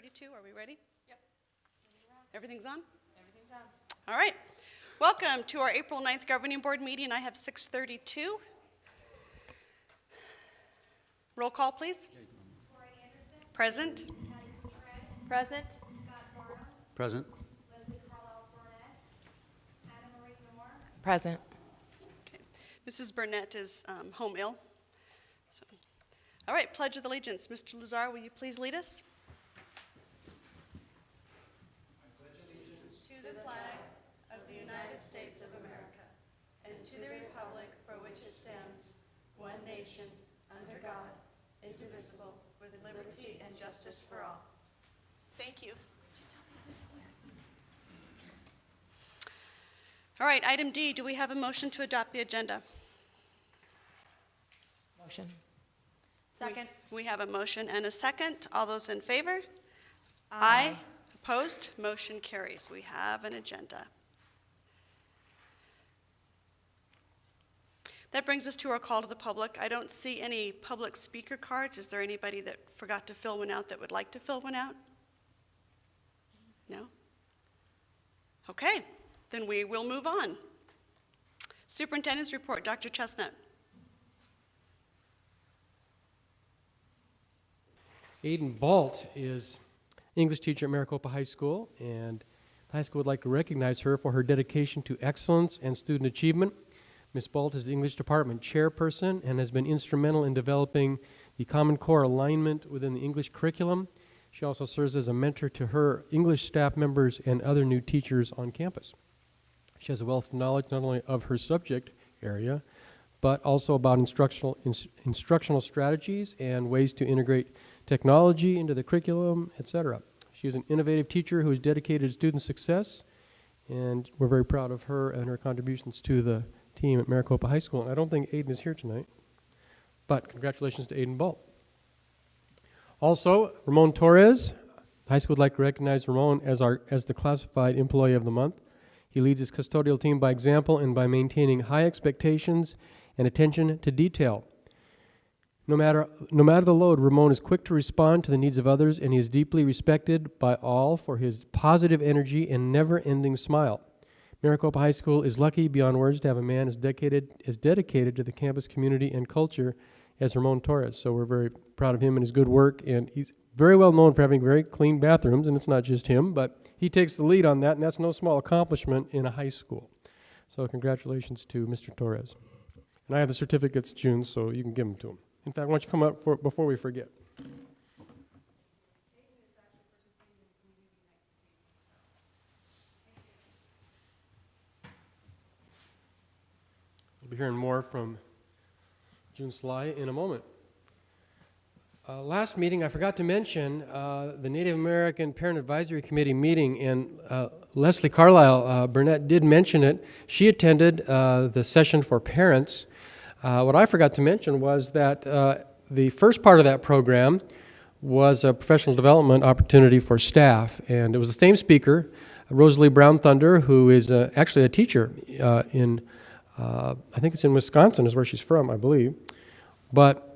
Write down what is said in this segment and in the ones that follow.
32, are we ready? Yep. Everything's on? Everything's on. All right. Welcome to our April 9th Governing Board meeting. I have 6:32. Roll call, please. Tori Anderson. Present. Patty Portray. Present. Scott Barham. Present. Leslie Carlisle Burnett. Anna Marie Moore. Present. Okay. Mrs. Burnett is home ill. So, all right, Pledge of Allegiance. Mr. Lazar, will you please lead us? To the flag of the United States of America and to the republic for which it stands, one nation, under God, indivisible, with liberty and justice for all. Thank you. All right, item D, do we have a motion to adopt the agenda? Motion. Second. We have a motion and a second. All those in favor? Aye. Opposed? Motion carries. We have an agenda. That brings us to our call to the public. I don't see any public speaker cards. Is there anybody that forgot to fill one out that would like to fill one out? No? Okay, then we will move on. Superintendent's report, Dr. Chestnut. Aiden Balt is English teacher at Maricopa High School, and the high school would like to recognize her for her dedication to excellence and student achievement. Ms. Balt is the English department chairperson and has been instrumental in developing the Common Core alignment within the English curriculum. She also serves as a mentor to her English staff members and other new teachers on campus. She has a wealth of knowledge not only of her subject area, but also about instructional strategies and ways to integrate technology into the curriculum, etc. She is an innovative teacher who is dedicated to student success, and we're very proud of her and her contributions to the team at Maricopa High School. And I don't think Aiden is here tonight, but congratulations to Aiden Balt. Also, Ramon Torres. The high school would like to recognize Ramon as the classified employee of the month. He leads his custodial team by example and by maintaining high expectations and attention to detail. No matter the load, Ramon is quick to respond to the needs of others, and he is deeply respected by all for his positive energy and never-ending smile. Maricopa High School is lucky beyond words to have a man as dedicated to the campus community and culture as Ramon Torres. So we're very proud of him and his good work, and he's very well known for having very clean bathrooms, and it's not just him, but he takes the lead on that, and that's no small accomplishment in a high school. So congratulations to Mr. Torres. And I have the certificates, June, so you can give them to him. In fact, why don't you come up before we forget. We'll be hearing more from June Sly in a moment. Last meeting, I forgot to mention the Native American Parent Advisory Committee meeting, and Leslie Carlisle Burnett did mention it. She attended the session for parents. What I forgot to mention was that the first part of that program was a professional development opportunity for staff, and it was the same speaker, Rosalie Brown Thunder, who is actually a teacher in, I think it's in Wisconsin is where she's from, I believe. But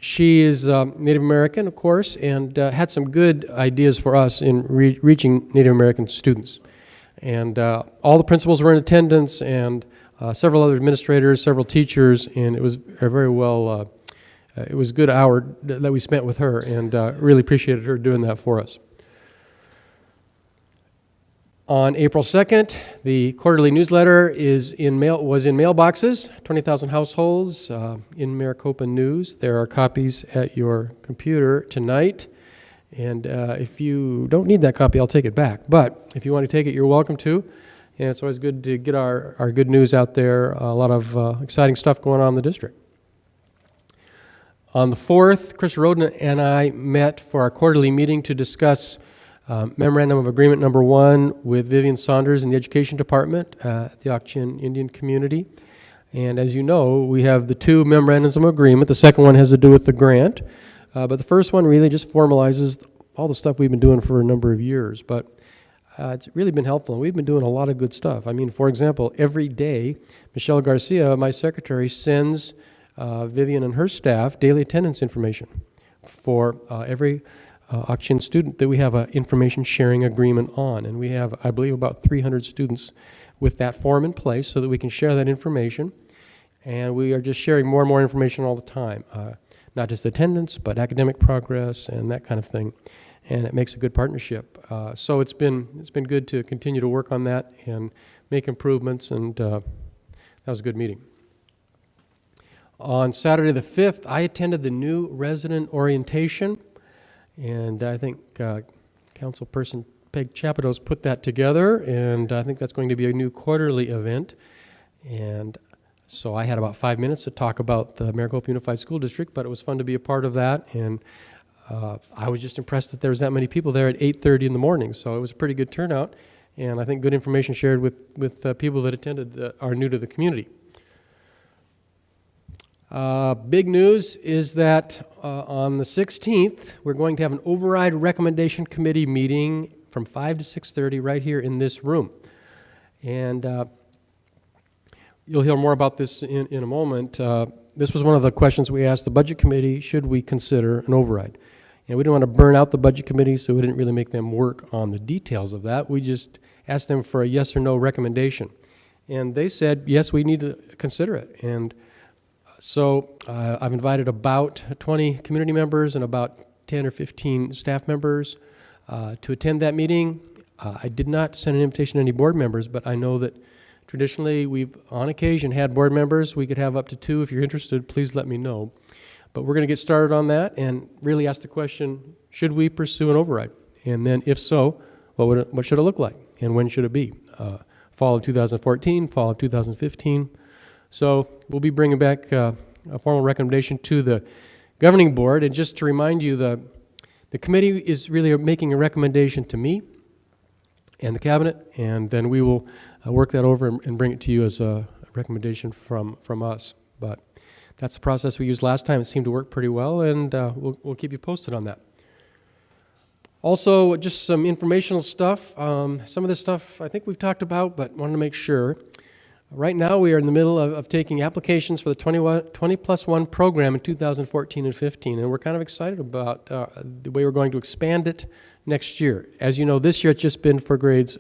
she is Native American, of course, and had some good ideas for us in reaching Native American students. And all the principals were in attendance, and several other administrators, several teachers, and it was a very well, it was a good hour that we spent with her, and really appreciated her doing that for us. On April 2nd, the quarterly newsletter was in mailboxes, 20,000 households in Maricopa News. There are copies at your computer tonight, and if you don't need that copy, I'll take it back. But if you want to take it, you're welcome to. And it's always good to get our good news out there. A lot of exciting stuff going on in the district. On the 4th, Chris Roden and I met for our quarterly meeting to discuss Memorandum of Agreement number 1 with Vivian Saunders in the Education Department at the Ak-Chin Indian Community. And as you know, we have the 2 Memorandums of Agreement. The second one has to do with the grant. But the first one really just formalizes all the stuff we've been doing for a number of years. But it's really been helpful, and we've been doing a lot of good stuff. I mean, for example, every day, Michelle Garcia, my secretary, sends Vivian and her staff daily attendance information for every auction student that we have an information sharing agreement on. And we have, I believe, about 300 students with that form in place so that we can share that information. And we are just sharing more and more information all the time, not just attendance, but academic progress and that kind of thing. And it makes a good partnership. So it's been good to continue to work on that and make improvements, and that was a good meeting. On Saturday the 5th, I attended the new resident orientation, and I think Councilperson Peg Chapados put that together, and I think that's going to be a new quarterly event. And so I had about 5 minutes to talk about the Maricopa Unified School District, but it was fun to be a part of that, and I was just impressed that there was that many people there at 8:30 in the morning, so it was a pretty good turnout, and I think good information shared with people that attended are new to the community. Big news is that on the 16th, we're going to have an override recommendation committee meeting from 5 to 6:30 right here in this room. And you'll hear more about this in a moment. This was one of the questions we asked the budget committee: should we consider an override? And we didn't want to burn out the budget committee, so we didn't really make them work on the details of that. We just asked them for a yes or no recommendation. And they said, yes, we need to consider it. And so I've invited about 20 community members and about 10 or 15 staff members to attend that meeting. I did not send an invitation to any board members, but I know that traditionally we've, on occasion, had board members. We could have up to 2. If you're interested, please let me know. But we're going to get started on that and really ask the question, should we pursue an override? And then if so, what should it look like? And when should it be? Fall of 2014, fall of 2015. So we'll be bringing back a formal recommendation to the governing board. And just to remind you, the committee is really making a recommendation to me and the cabinet, and then we will work that over and bring it to you as a recommendation from us. But that's the process we used last time. It seemed to work pretty well, and we'll keep you posted on that. Also, just some informational stuff. Some of this stuff I think we've talked about, but wanted to make sure. Right now, we are in the middle of taking applications for the 20+1 program in 2014 and 15, and we're kind of excited about the way we're going to expand it next year. As you know, this year it's just been for grades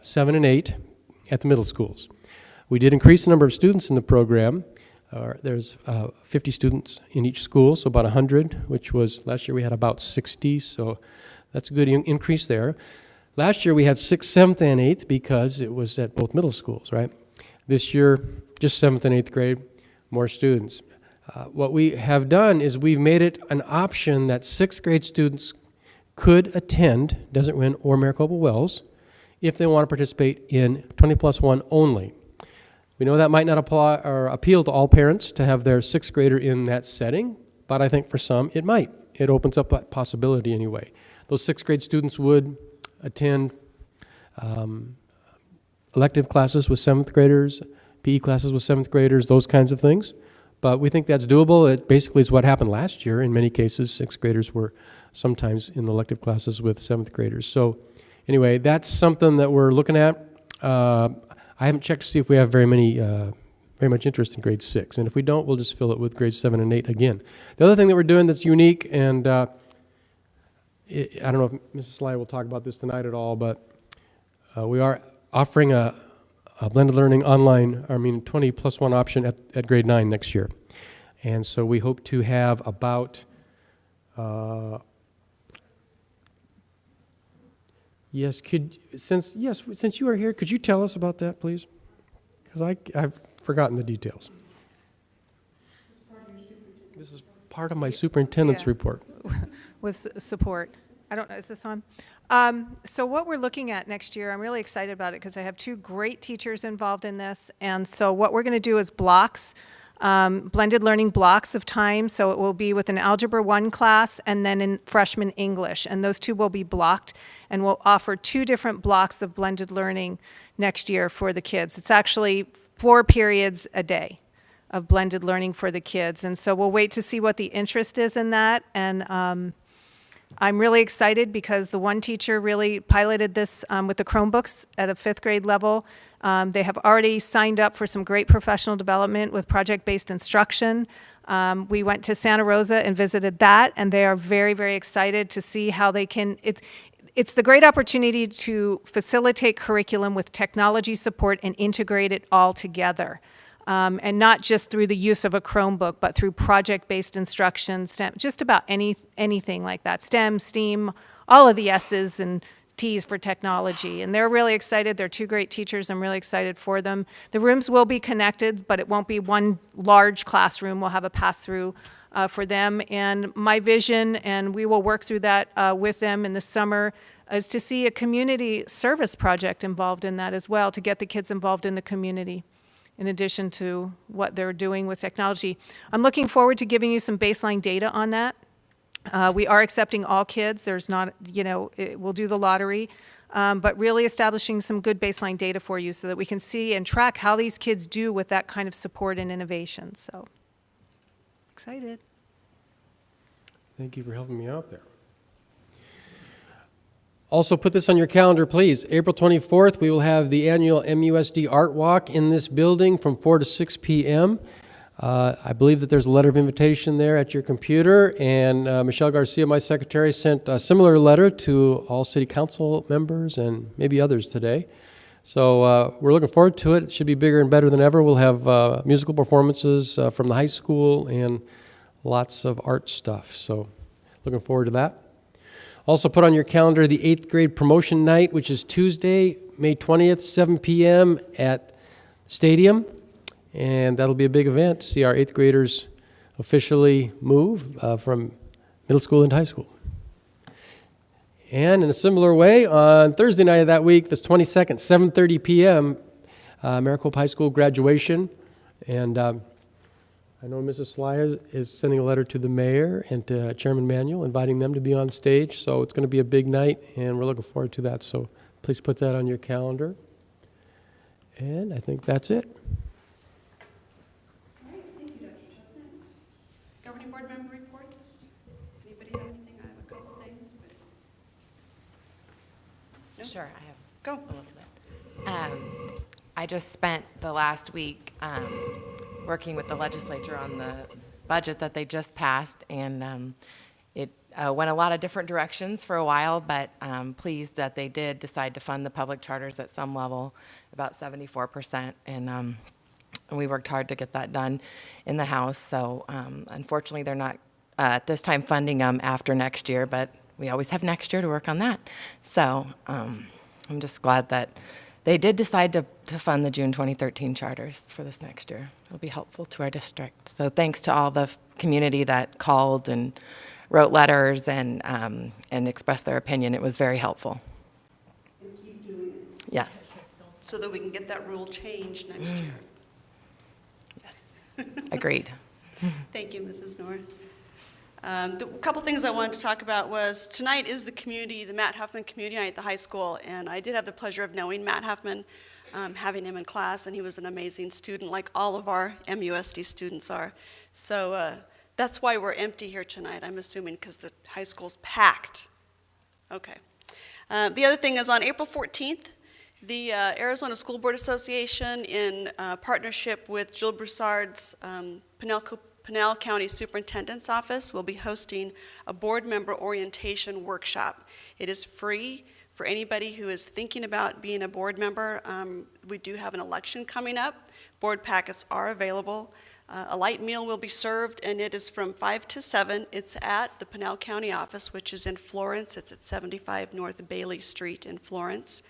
7 and 8 at the middle schools. We did increase the number of students in the program. There's 50 students in each school, so about 100, which was, last year we had about 60, so that's a good increase there. Last year we had 6th, 7th, and 8th because it was at both middle schools, right? This year, just 7th and 8th grade, more students. What we have done is we've made it an option that 6th grade students could attend Desert Wind or Maricopa Wells if they want to participate in 20+1 only. We know that might not apply or appeal to all parents to have their 6th grader in that setting, but I think for some it might. It opens up that possibility anyway. Those 6th grade students would attend elective classes with 7th graders, PE classes with 7th graders, those kinds of things. But we think that's doable. It basically is what happened last year. In many cases, 6th graders were sometimes in elective classes with 7th graders. So anyway, that's something that we're looking at. I haven't checked to see if we have very much interest in grade 6. And if we don't, we'll just fill it with grades 7 and 8 again. The other thing that we're doing that's unique, and I don't know if Mrs. Sly will talk about this tonight at all, but we are offering a blended learning online, 20+1 option at grade 9 next year. And so we hope to have about, since you are here, could you tell us about that, please? Because I've forgotten the details. This is part of my superintendent's report. With support. I don't know, is this on? So what we're looking at next year, I'm really excited about it because I have 2 great teachers involved in this. And so what we're going to do is blocks, blended learning blocks of time. So it will be with an Algebra 1 class and then in freshman English. And those 2 will be blocked. And we'll offer 2 different blocks of blended learning next year for the kids. It's actually 4 periods a day of blended learning for the kids. And so we'll wait to see what the interest is in that. And I'm really excited because the one teacher really piloted this with the Chromebooks at a 5th grade level. They have already signed up for some great professional development with project-based instruction. We went to Santa Rosa and visited that, and they are very, very excited to see how they can, it's the great opportunity to facilitate curriculum with technology support and integrate it all together. And not just through the use of a Chromebook, but through project-based instruction, STEM, just about anything like that. STEM, STEAM, all of the S's and T's for technology. And they're really excited. They're 2 great teachers. I'm really excited for them. The rooms will be connected, but it won't be one large classroom. We'll have a pass-through for them. And my vision, and we will work through that with them in the summer, is to see a community service project involved in that as well, to get the kids involved in the community, in addition to what they're doing with technology. I'm looking forward to giving you some baseline data on that. We are accepting all kids. There's not, we'll do the lottery, but really establishing some good baseline data for you so that we can see and track how these kids do with that kind of support and innovation. So, excited. Thank you for helping me out there. Also put this on your calendar, please. April 24th, we will have the annual MUSD Art Walk in this building from 4 to 6 p.m. I believe that there's a letter of invitation there at your computer, and Michelle Garcia, my secretary, sent a similar letter to all city council members and maybe others today. So we're looking forward to it. It should be bigger and better than ever. We'll have musical performances from the high school and lots of art stuff. So looking forward to that. Also put on your calendar the 8th grade promotion night, which is Tuesday, May 20th, 7 p.m. at Stadium. And that'll be a big event, see our 8th graders officially move from middle school into high school. And in a similar way, on Thursday night of that week, the 22nd, 7:30 p.m., Maricopa High School graduation. And I know Mrs. Sly is sending a letter to the mayor and to Chairman Manuel, inviting them to be on stage. So it's going to be a big night, and we're looking forward to that. So please put that on your calendar. And I think that's it. All right, thank you, Dr. Chestnut. Governing board member reports? Does anybody have anything? I have a couple things, but. No? Sure, I have Go. a little bit. I just spent the last week working with the legislature on the budget that they just passed, and it went a lot of different directions for a while, but I'm pleased that they did decide to fund the public charters at some level, about 74%, and we worked hard to get that done in the House. So unfortunately, they're not at this time funding them after next year, but we always have next year to work on that. So I'm just glad that they did decide to fund the June 2013 charters for this next year. It'll be helpful to our district. So thanks to all the community that called and wrote letters and expressed their opinion. It was very helpful. And keep doing it. Yes. So that we can get that rule changed next year. Agreed. Thank you, Mrs. Knorr. The couple things I wanted to talk about was tonight is the Matt Huffman Community Night at the high school, and I did have the pleasure of knowing Matt Huffman, having him in class, and he was an amazing student, like all of our MUSD students are. So that's why we're empty here tonight, I'm assuming, because the high school's packed. Okay. The other thing is on April 14th, the Arizona School Board Association, in partnership with Jill Broussard's Pinal County Superintendent's Office, will be hosting a board member orientation workshop. It is free for anybody who is thinking about being a board member. We do have an election coming up. Board packets are available. A light meal will be served, and it is from 5 to 7. It's at the Pinal County office, which is in Florence. It's at 75 North Bailey Street in Florence.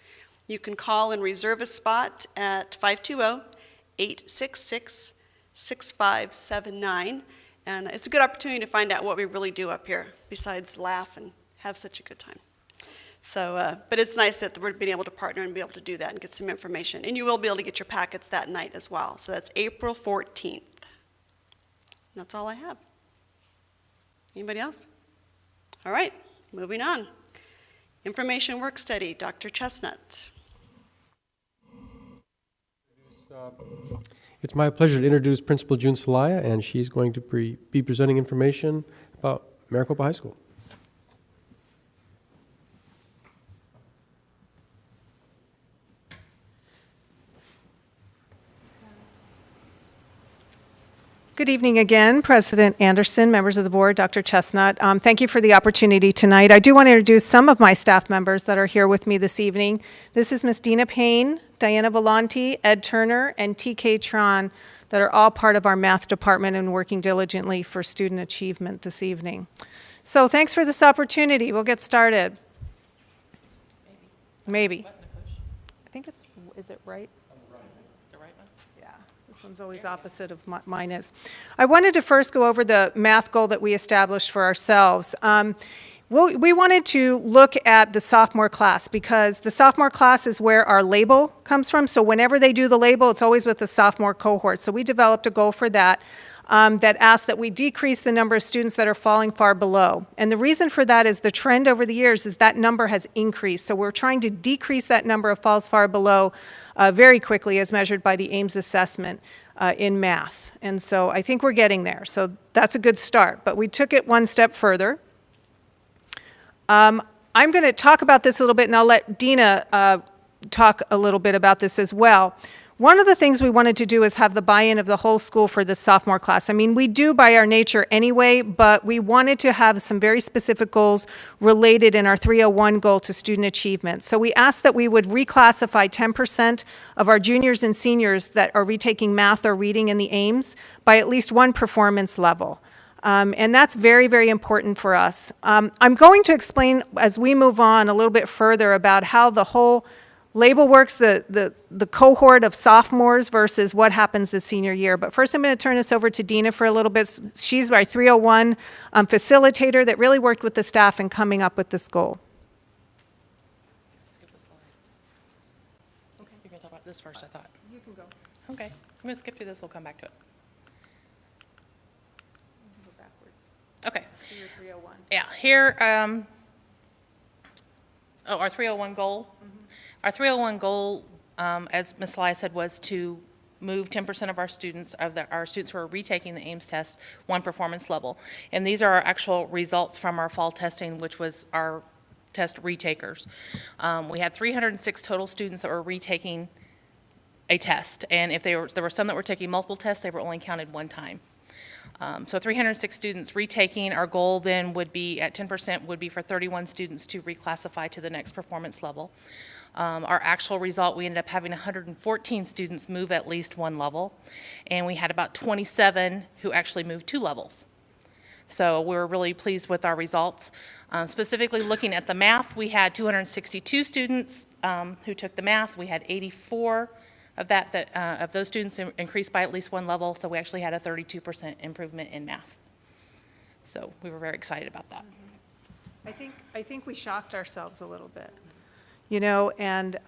You can call and reserve a spot at 520-866-6579, and it's a good opportunity to find out what we really do up here, besides laugh and have such a good time. So, but it's nice that we're being able to partner and be able to do that and get some information. And you will be able to get your packets that night as well. So that's April 14th. And that's all I have. Anybody else? All right, moving on. Information work study, Dr. Chestnut. It's my pleasure to introduce Principal June Celaya, and she's going to be presenting information about Maricopa High School. Good evening again, President Anderson, members of the board, Dr. Chestnut. Thank you for the opportunity tonight. I do want to introduce some of my staff members that are here with me this evening. This is Ms. Dina Payne, Diana Volanti, Ed Turner, and TK Tron, that are all part of our math department and working diligently for student achievement this evening. So thanks for this opportunity. We'll get started. Maybe. I think it's, is it right? Yeah, this one's always opposite of mine is. I wanted to first go over the math goal that we established for ourselves. We wanted to look at the sophomore class because the sophomore class is where our label comes from. So whenever they do the label, it's always with the sophomore cohort. So we developed a goal for that. That asks that we decrease the number of students that are falling far below. And the reason for that is the trend over the years is that number has increased. So we're trying to decrease that number of falls far below very quickly as measured by the Ames assessment in math. And so I think we're getting there. So that's a good start. But we took it one step further. I'm going to talk about this a little bit, and I'll let Dina talk a little bit about this as well. One of the things we wanted to do is have the buy-in of the whole school for the sophomore class. I mean, we do by our nature anyway, but we wanted to have some very specific goals related in our 301 goal to student achievement. So we asked that we would reclassify 10% of our juniors and seniors that are retaking math or reading in the Ames by at least one performance level. And that's very, very important for us. I'm going to explain as we move on a little bit further about how the whole label works, the cohort of sophomores versus what happens the senior year. But first I'm going to turn this over to Dina for a little bit. She's our 301 facilitator that really worked with the staff in coming up with this goal. Skip the slide. Okay, you're going to talk about this first, I thought. You can go. Okay, I'm going to skip through this, we'll come back to it. Go backwards. Okay, To your 301. yeah, here, our 301 goal. Our 301 goal, as Ms. Lai said, was to move 10% of our students, our students who are retaking the Ames test, one performance level. And these are our actual results from our fall testing, which was our test retakers. We had 306 total students that were retaking a test. And if there were some that were taking multiple tests, they were only counted one time. So 306 students retaking. Our goal then would be at 10% would be for 31 students to reclassify to the next performance level. Our actual result, we ended up having 114 students move at least one level, and we had about 27 who actually moved 2 levels. So we were really pleased with our results. Specifically looking at the math, we had 262 students who took the math. We had 84 of those students increased by at least one level, so we actually had a 32% improvement in math. So we were very excited about that. I think we shocked ourselves a little bit, you know, and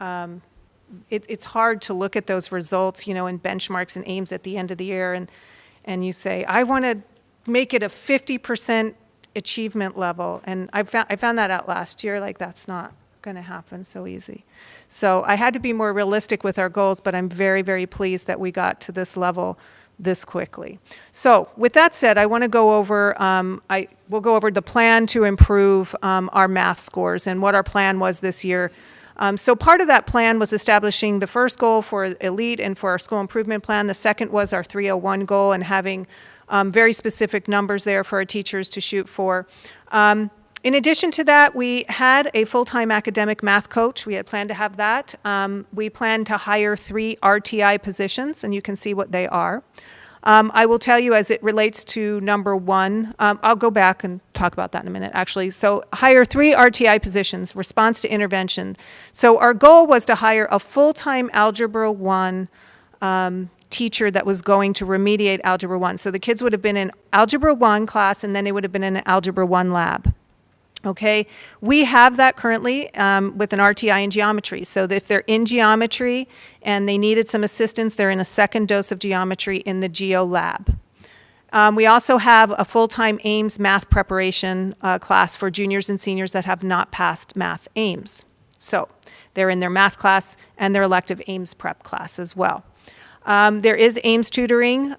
it's hard to look at those results, you know, in benchmarks and Ames at the end of the year, and you say, I want to make it a 50% achievement level, and I found that out last year, like that's not going to happen so easy. So I had to be more realistic with our goals, but I'm very, very pleased that we got to this level this quickly. So with that said, I want to go over, we'll go over the plan to improve our math scores and what our plan was this year. So part of that plan was establishing the first goal for elite and for our school improvement plan. The second was our 301 goal and having very specific numbers there for our teachers to shoot for. In addition to that, we had a full-time academic math coach. We had planned to have that. We planned to hire 3 RTI positions, and you can see what they are. I will tell you as it relates to number 1, I'll go back and talk about that in a minute, actually. So hire 3 RTI positions, response to intervention. So our goal was to hire a full-time Algebra 1 teacher that was going to remediate Algebra 1. So the kids would have been in Algebra 1 class, and then they would have been in an Algebra 1 lab. Okay, we have that currently with an RTI in geometry. So if they're in geometry and they needed some assistance, they're in a second dose of geometry in the geo lab. We also have a full-time Ames math preparation class for juniors and seniors that have not passed math Ames. So they're in their math class and their elective Ames prep class as well. There is Ames tutoring.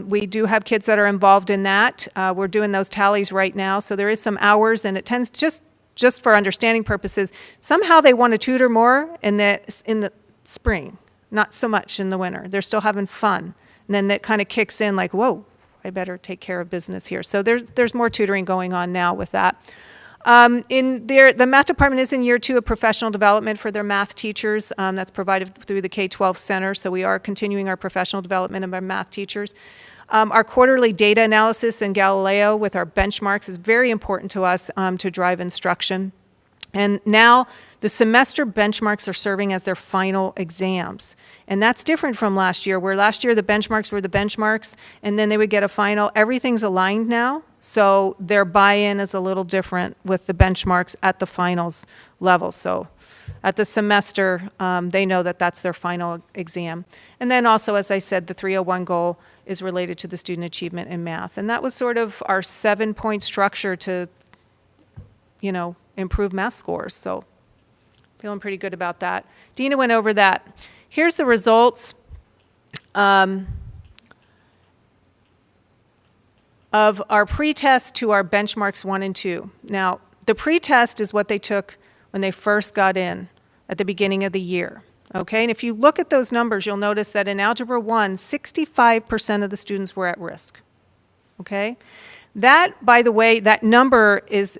We do have kids that are involved in that. We're doing those tallies right now, so there is some hours, and it tends just for understanding purposes, somehow they want to tutor more in the spring, not so much in the winter. They're still having fun. And then that kind of kicks in like, whoa, I better take care of business here. So there's more tutoring going on now with that. The math department is in year 2 of professional development for their math teachers. That's provided through the K-12 Center, so we are continuing our professional development of our math teachers. Our quarterly data analysis in Galileo with our benchmarks is very important to us to drive instruction. And now the semester benchmarks are serving as their final exams. And that's different from last year, where last year the benchmarks were the benchmarks, and then they would get a final. Everything's aligned now, so their buy-in is a little different with the benchmarks at the finals level. So at the semester, they know that that's their final exam. And then also, as I said, the 301 goal is related to the student achievement in math. And that was sort of our 7-point structure to, improve math scores. So feeling pretty good about that. Dina went over that. Here's the results of our pretest to our benchmarks 1 and 2. Now, the pretest is what they took when they first got in at the beginning of the year. Okay, and if you look at those numbers, you'll notice that in Algebra 1, 65% of the students were at risk. Okay? That, by the way, that number is,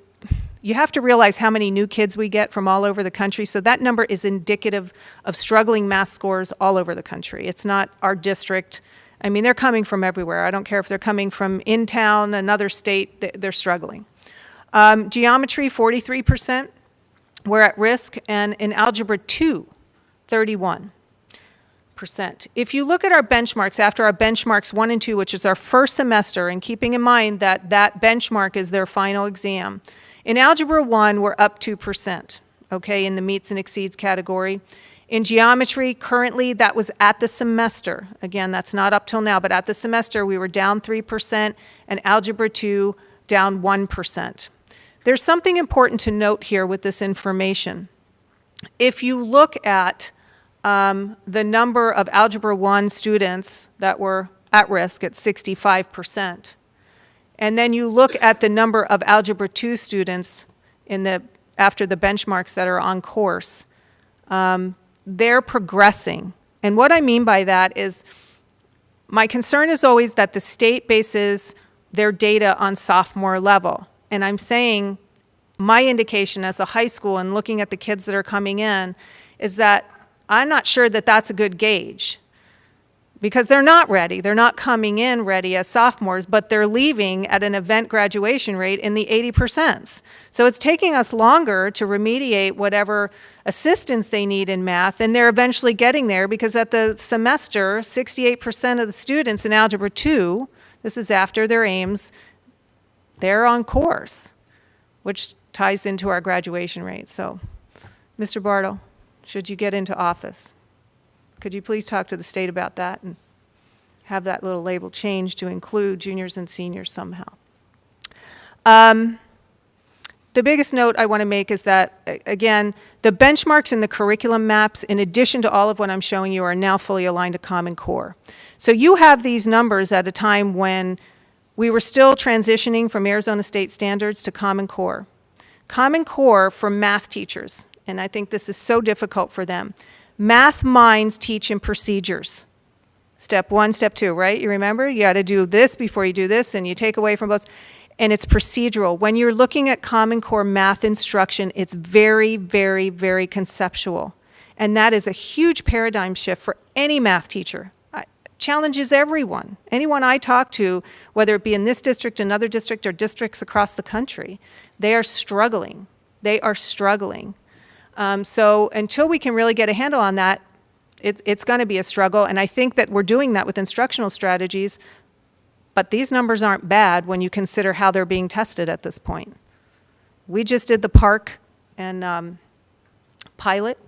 you have to realize how many new kids we get from all over the country, so that number is indicative of struggling math scores all over the country. It's not our district. I mean, they're coming from everywhere. I don't care if they're coming from in town, another state, they're struggling. Geometry, 43% were at risk, and in Algebra 2, 31%. If you look at our benchmarks, after our benchmarks 1 and 2, which is our first semester, and keeping in mind that that benchmark is their final exam, in Algebra 1, we're up 2%, okay, in the meets and exceeds category. In geometry, currently, that was at the semester. Again, that's not up till now, but at the semester, we were down 3%, and Algebra 2, down 1%. There's something important to note here with this information. If you look at the number of Algebra 1 students that were at risk at 65%, and then you look at the number of Algebra 2 students after the benchmarks that are on course, they're progressing. And what I mean by that is, my concern is always that the state bases their data on sophomore level. And I'm saying, my indication as a high school and looking at the kids that are coming in is that I'm not sure that that's a good gauge, because they're not ready. They're not coming in ready as sophomores, but they're leaving at an event graduation rate in the 80%. So it's taking us longer to remediate whatever assistance they need in math, and they're eventually getting there, because at the semester, 68% of the students in Algebra 2, this is after their aims, they're on course, which ties into our graduation rate. So, Mr. Bartle, should you get into office, could you please talk to the state about that and have that little label changed to include juniors and seniors somehow? The biggest note I want to make is that, again, the benchmarks and the curriculum maps, in addition to all of what I'm showing you, are now fully aligned to Common Core. So you have these numbers at a time when we were still transitioning from Arizona State standards to Common Core. Common Core for math teachers, and I think this is so difficult for them. Math minds teach in procedures. Step 1, step 2, right? You remember? You got to do this before you do this, and you take away from both. And it's procedural. When you're looking at Common Core math instruction, it's very, very, very conceptual. And that is a huge paradigm shift for any math teacher. Challenges everyone. Anyone I talk to, whether it be in this district, another district, or districts across the country, they are struggling. They are struggling. So until we can really get a handle on that, it's going to be a struggle. And I think that we're doing that with instructional strategies, but these numbers aren't bad when you consider how they're being tested at this point. We just did the PARC and pilot,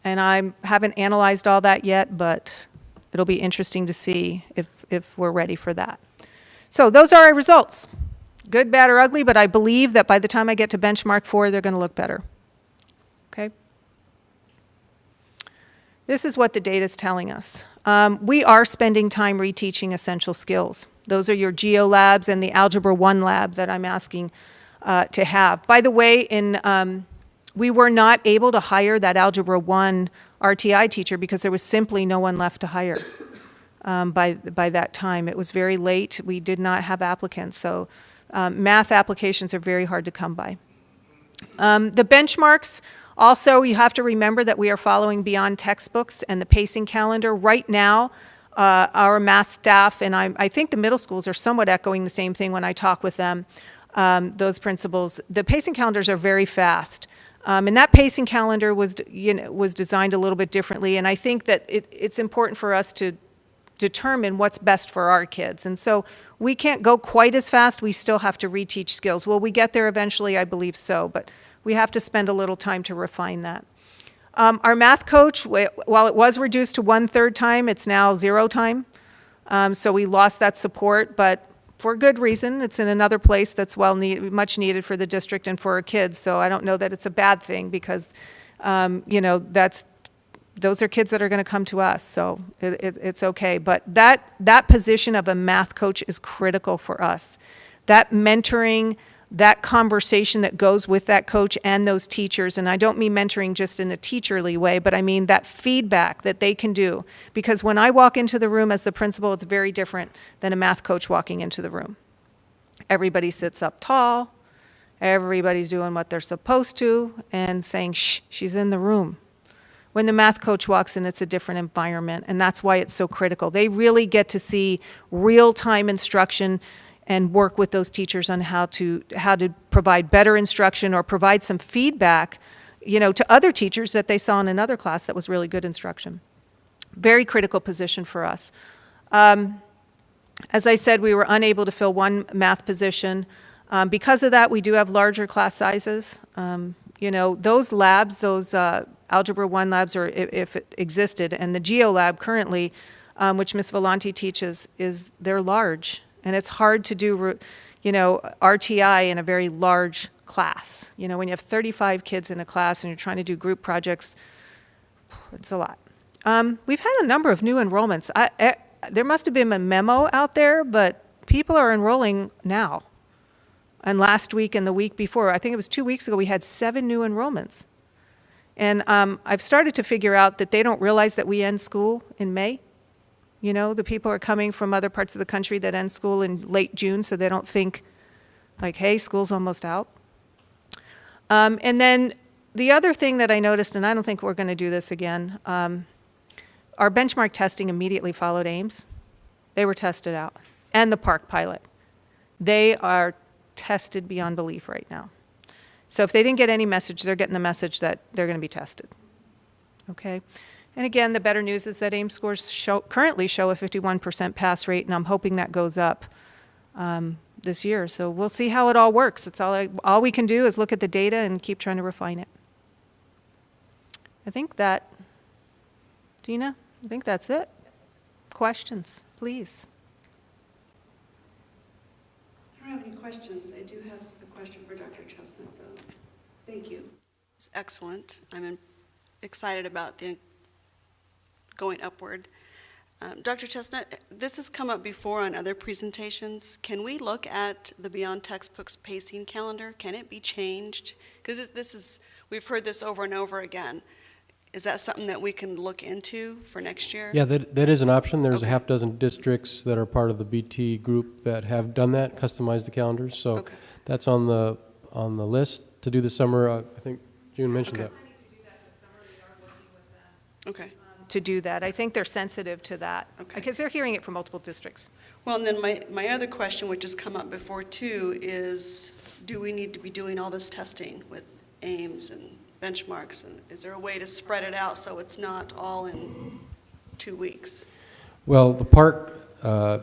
and I haven't analyzed all that yet, but it'll be interesting to see if we're ready for that. So those are our results. Good, bad, or ugly, but I believe that by the time I get to benchmark 4, they're going to look better. Okay? This is what the data is telling us. We are spending time reteaching essential skills. Those are your geo labs and the Algebra 1 lab that I'm asking to have. By the way, we were not able to hire that Algebra 1 RTI teacher because there was simply no one left to hire. by that time. It was very late. We did not have applicants, so math applications are very hard to come by. The benchmarks, also, you have to remember that we are following beyond textbooks and the pacing calendar. Right now, our math staff, and I think the middle schools are somewhat echoing the same thing when I talk with them, those principals. The pacing calendars are very fast. And that pacing calendar was designed a little bit differently, and I think that it's important for us to determine what's best for our kids. And so we can't go quite as fast. We still have to reteach skills. Will we get there eventually? I believe so, but we have to spend a little time to refine that. Our math coach, while it was reduced to 1/3 time, it's now 0 time. So we lost that support, but for good reason. It's in another place that's much needed for the district and for our kids. So I don't know that it's a bad thing because, those are kids that are going to come to us. So it's okay. But that position of a math coach is critical for us. That mentoring, that conversation that goes with that coach and those teachers, and I don't mean mentoring just in a teacherly way, but I mean that feedback that they can do. Because when I walk into the room as the principal, it's very different than a math coach walking into the room. Everybody sits up tall, everybody's doing what they're supposed to, and saying, shh, she's in the room. When the math coach walks in, it's a different environment, and that's why it's so critical. They really get to see real-time instruction and work with those teachers on how to provide better instruction or provide some feedback, to other teachers that they saw in another class that was really good instruction. Very critical position for us. As I said, we were unable to fill one math position. Because of that, we do have larger class sizes. Those labs, those Algebra 1 labs, or if it existed, and the Geo lab currently, which Ms. Volante teaches, they're large. And it's hard to do, RTI in a very large class. When you have 35 kids in a class and you're trying to do group projects, it's a lot. We've had a number of new enrollments. There must have been a memo out there, but people are enrolling now. And last week and the week before, I think it was 2 weeks ago, we had 7 new enrollments. And I've started to figure out that they don't realize that we end school in May. The people are coming from other parts of the country that end school in late June, so they don't think, like, hey, school's almost out. And then the other thing that I noticed, and I don't think we're going to do this again, our benchmark testing immediately followed Ames. They were tested out. And the park pilot. They are tested beyond belief right now. So if they didn't get any message, they're getting the message that they're going to be tested. Okay? And again, the better news is that Ames scores currently show a 51% pass rate, and I'm hoping that goes up this year. So we'll see how it all works. It's all we can do is look at the data and keep trying to refine it. I think that, Dina, I think that's it. Questions, please. I don't have any questions. I do have a question for Dr. Chestnut, though. Thank you. It's excellent. I'm excited about the going upward. Dr. Chestnut, this has come up before on other presentations. Can we look at the Beyond Textbooks pacing calendar? Can it be changed? Because we've heard this over and over again. Is that something that we can look into for next year? Yeah, that is an option. There's Okay. a half dozen districts that are part of the BT group that have done that, customized the calendars. So Okay. that's on the list to do this summer. I think June mentioned Okay. that. Okay. To do that. I think they're sensitive to that. Okay. Because they're hearing it from multiple districts. Well, and then my other question, which has come up before too, is do we need to be doing all this testing with Ames and benchmarks? And is there a way to spread it out so it's not all in 2 weeks? Well, the park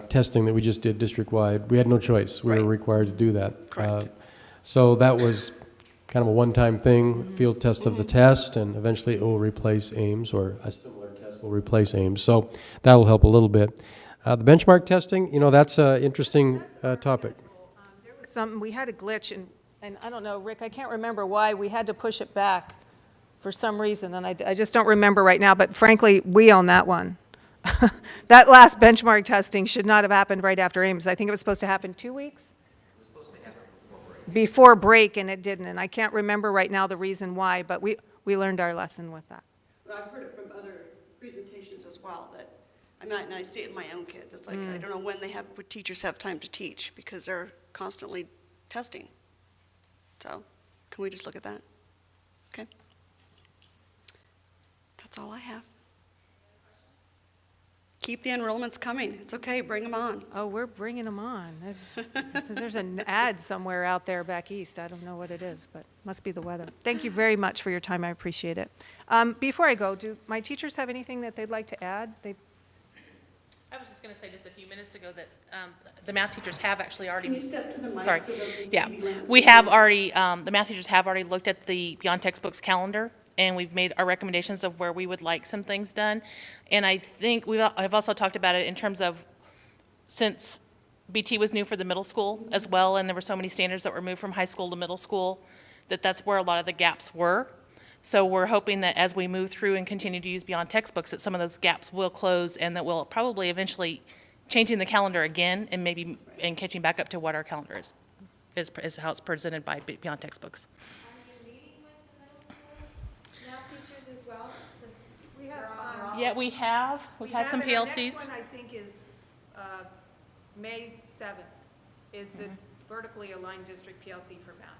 testing that we just did district-wide, we had no choice. We were Right. required to do that. Correct. So that was kind of a one-time thing, field test of the test, and eventually it will replace Ames, or a similar test will replace Ames. So that will help a little bit. The benchmark testing, that's an interesting topic. We had a glitch, and I don't know, Rick, I can't remember why we had to push it back for some reason, and I just don't remember right now, but frankly, we own that one. That last benchmark testing should not have happened right after Ames. I think it was supposed to happen 2 weeks? Before break, and it didn't, and I can't remember right now the reason why, but we learned our lesson with that. Well, I've heard it from other presentations as well, that I mean, and I see it in my own kids. It's like, I don't know when would teachers have time to teach because they're constantly testing. So, can we just look at that? Okay. That's all I have. Keep the enrollments coming. It's okay, bring them on. Oh, we're bringing them on. There's an ad somewhere out there back east. I don't know what it is, but must be the weather. Thank you very much for your time. I appreciate it. Before I go, do my teachers have anything that they'd like to add? I was just going to say just a few minutes ago that the math teachers have actually already. Can you step to the mic Sorry. so those in Yeah, TV land- we have already, the math teachers have already looked at the Beyond Textbooks calendar, and we've made our recommendations of where we would like some things done. And I think I've also talked about it in terms of, since BT was new for the middle school as well, and there were so many standards that were moved from high school to middle school, that's where a lot of the gaps were. So we're hoping that as we move through and continue to use Beyond Textbooks, that some of those gaps will close, and that we'll probably eventually changing the calendar again and maybe and catching back up to what our calendar is how it's presented by Beyond Textbooks. Are you meeting with the middle school math teachers as well, since We have, we're on Yeah, we have. We've had some Our PLCs. next one, I think, is May 7th, is the vertically aligned district PLC for math.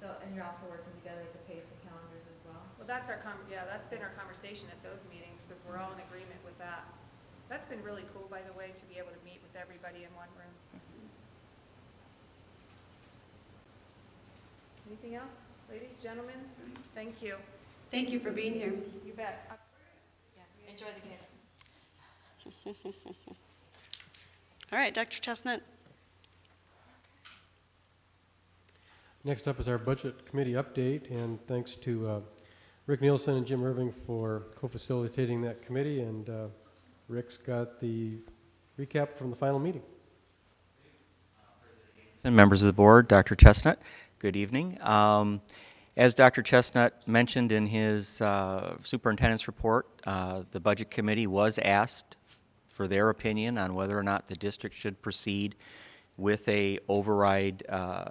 So, and you're also working together with the pace and calendars as well? Well, that's that's been our conversation at those meetings, because we're all in agreement with that. That's been really cool, by the way, to be able to meet with everybody in one room. Anything else? Ladies, gentlemen, thank you. Thank you for being here. You bet. Yeah, enjoy the game. All right, Dr. Chestnut. Next up is our Budget Committee update, and thanks to Rick Nielsen and Jim Irving for co-facilitating that committee, and Rick's got the recap from the final meeting. And members of the board, Dr. Chestnut, good evening. As Dr. Chestnut mentioned in his superintendent's report, the Budget Committee was asked for their opinion on whether or not the district should proceed with a override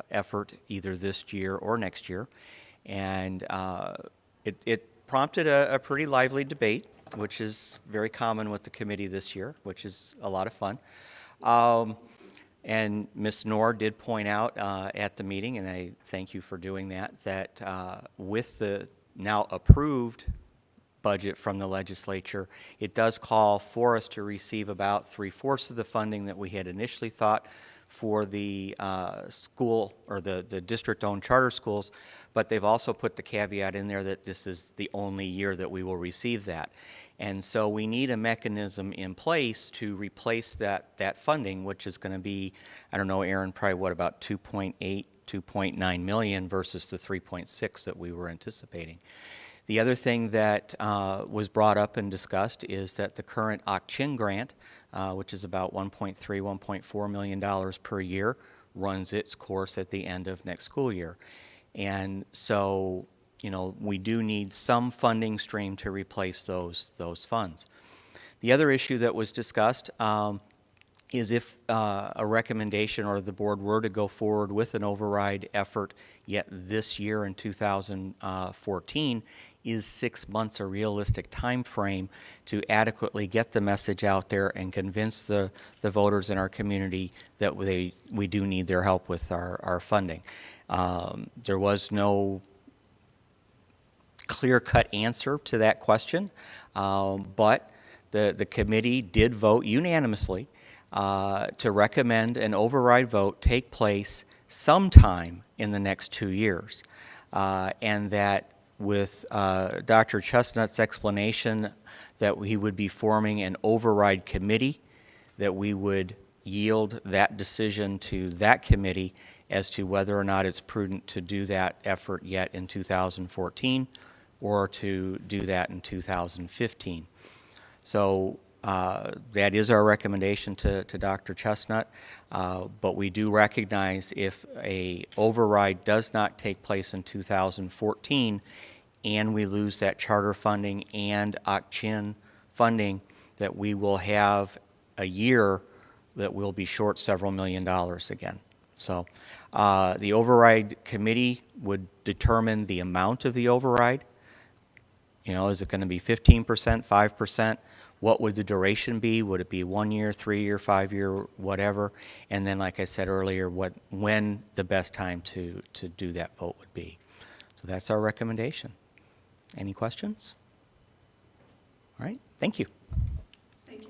effort either this year or next year. And it prompted a pretty lively debate, which is very common with the committee this year, which is a lot of fun. And Ms. Knorr did point out at the meeting, and I thank you for doing that, that with the now approved budget from the legislature, it does call for us to receive about 3/4 of the funding that we had initially thought for the school or the district-owned charter schools, but they've also put the caveat in there that this is the only year that we will receive that. And so we need a mechanism in place to replace that funding, which is going to be, I don't know, Aaron, probably what, about 2.8, 2.9 million versus the 3.6 that we were anticipating. The other thing that was brought up and discussed is that the current OCCHIN grant, which is about $1.3, $1.4 million per year, runs its course at the end of next school year. And so, you know, we do need some funding stream to replace those funds. The other issue that was discussed is if a recommendation or the board were to go forward with an override effort yet this year in 2014, is 6 months a realistic time frame to adequately get the message out there and convince the voters in our community that we do need their help with our funding. There was no clear-cut answer to that question, but the committee did vote unanimously to recommend an override vote take place sometime in the next 2 years, and that with Dr. Chestnut's explanation that he would be forming an override committee, that we would yield that decision to that committee as to whether or not it's prudent to do that effort yet in 2014 or to do that in 2015. So that is our recommendation to Dr. Chestnut, but we do recognize if a override does not take place in 2014 and we lose that charter funding and OCCHIN funding, that we will have a year that will be short several $1 million again. So the override committee would determine the amount of the override. You know, is it going to be 15%, 5%? what would the duration be? Would it be 1 year, 3 year, 5 year, whatever? And then, like I said earlier, when the best time to do that vote would be. So that's our recommendation. Any questions? All right, thank you. Thank you.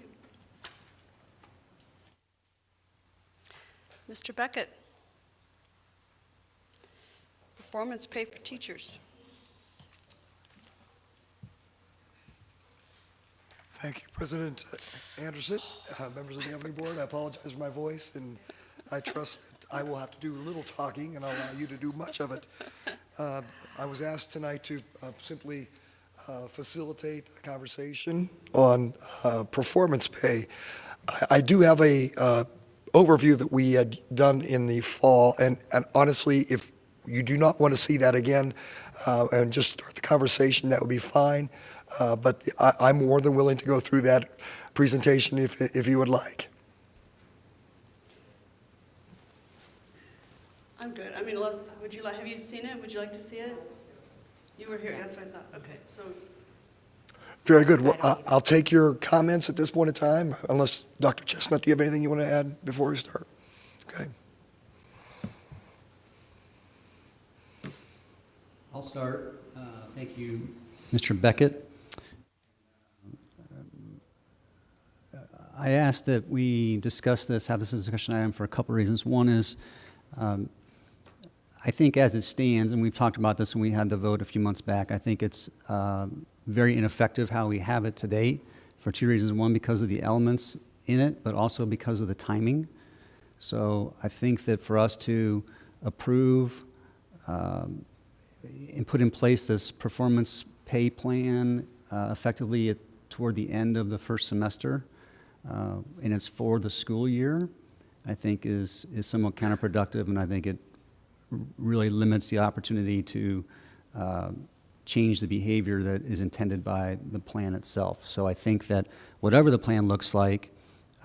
Mr. Beckett. Performance pay for teachers. Thank you, President Anderson, members of the governing board. I apologize for my voice, and I trust that I will have to do a little talking, and I'll allow you to do much of it. I was asked tonight to simply facilitate a conversation on performance pay. I do have a overview that we had done in the fall, and honestly, if you do not want to see that again and just start the conversation, that would be fine. But I'm more than willing to go through that presentation if you would like. I'm good. I mean, unless, have you seen it? Would you like to see it? You were here, that's what I thought. Okay, so. Very good. Well, I'll take your comments at this point in time, unless, Dr. Chestnut, do you have anything you want to add before we start? Okay. I'll start. Thank you, Mr. Beckett. I asked that we discuss this, have this as a discussion item for a couple of reasons. One is, I think as it stands, and we've talked about this when we had the vote a few months back, I think it's very ineffective how we have it to date for two reasons. One, because of the elements in it, but also because of the timing. So I think that for us to approve and put in place this performance pay plan effectively toward the end of the first semester, and it's for the school year, I think is somewhat counterproductive, and I think it really limits the opportunity to change the behavior that is intended by the plan itself. So I think that whatever the plan looks like,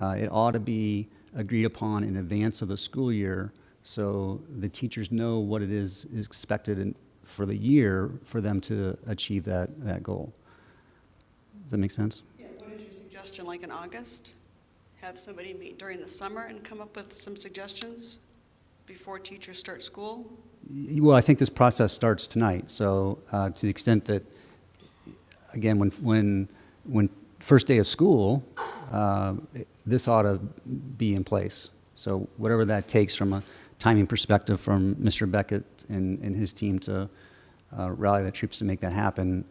it ought to be agreed upon in advance of the school year so the teachers know what it is expected for the year for them to achieve that goal. Does that make sense? Yeah, what is your suggestion, like in August? Have somebody meet during the summer and come up with some suggestions before teachers start school? Well, I think this process starts tonight. So to the extent that, again, when first day of school, this ought to be in place. So whatever that takes from a timing perspective from Mr. Beckett and his team to rally the troops to make that happen,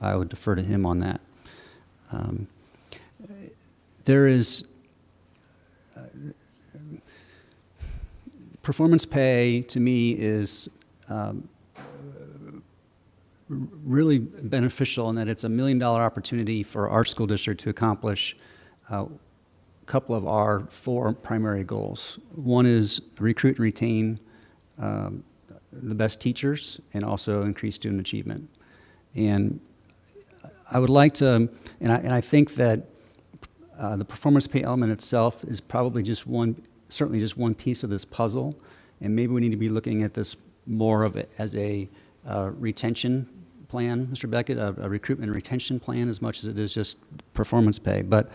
I would defer to him on that. There is performance pay, to me, is really beneficial in that it's $1 million opportunity for our school district to accomplish a couple of our 4 primary goals. One is recruit and retain the best teachers and also increase student achievement. And I would like to, and I think that the performance pay element itself is probably certainly just one piece of this puzzle, and maybe we need to be looking at this more of it as a retention plan, Mr. Beckett, a recruitment and retention plan as much as it is just performance pay. But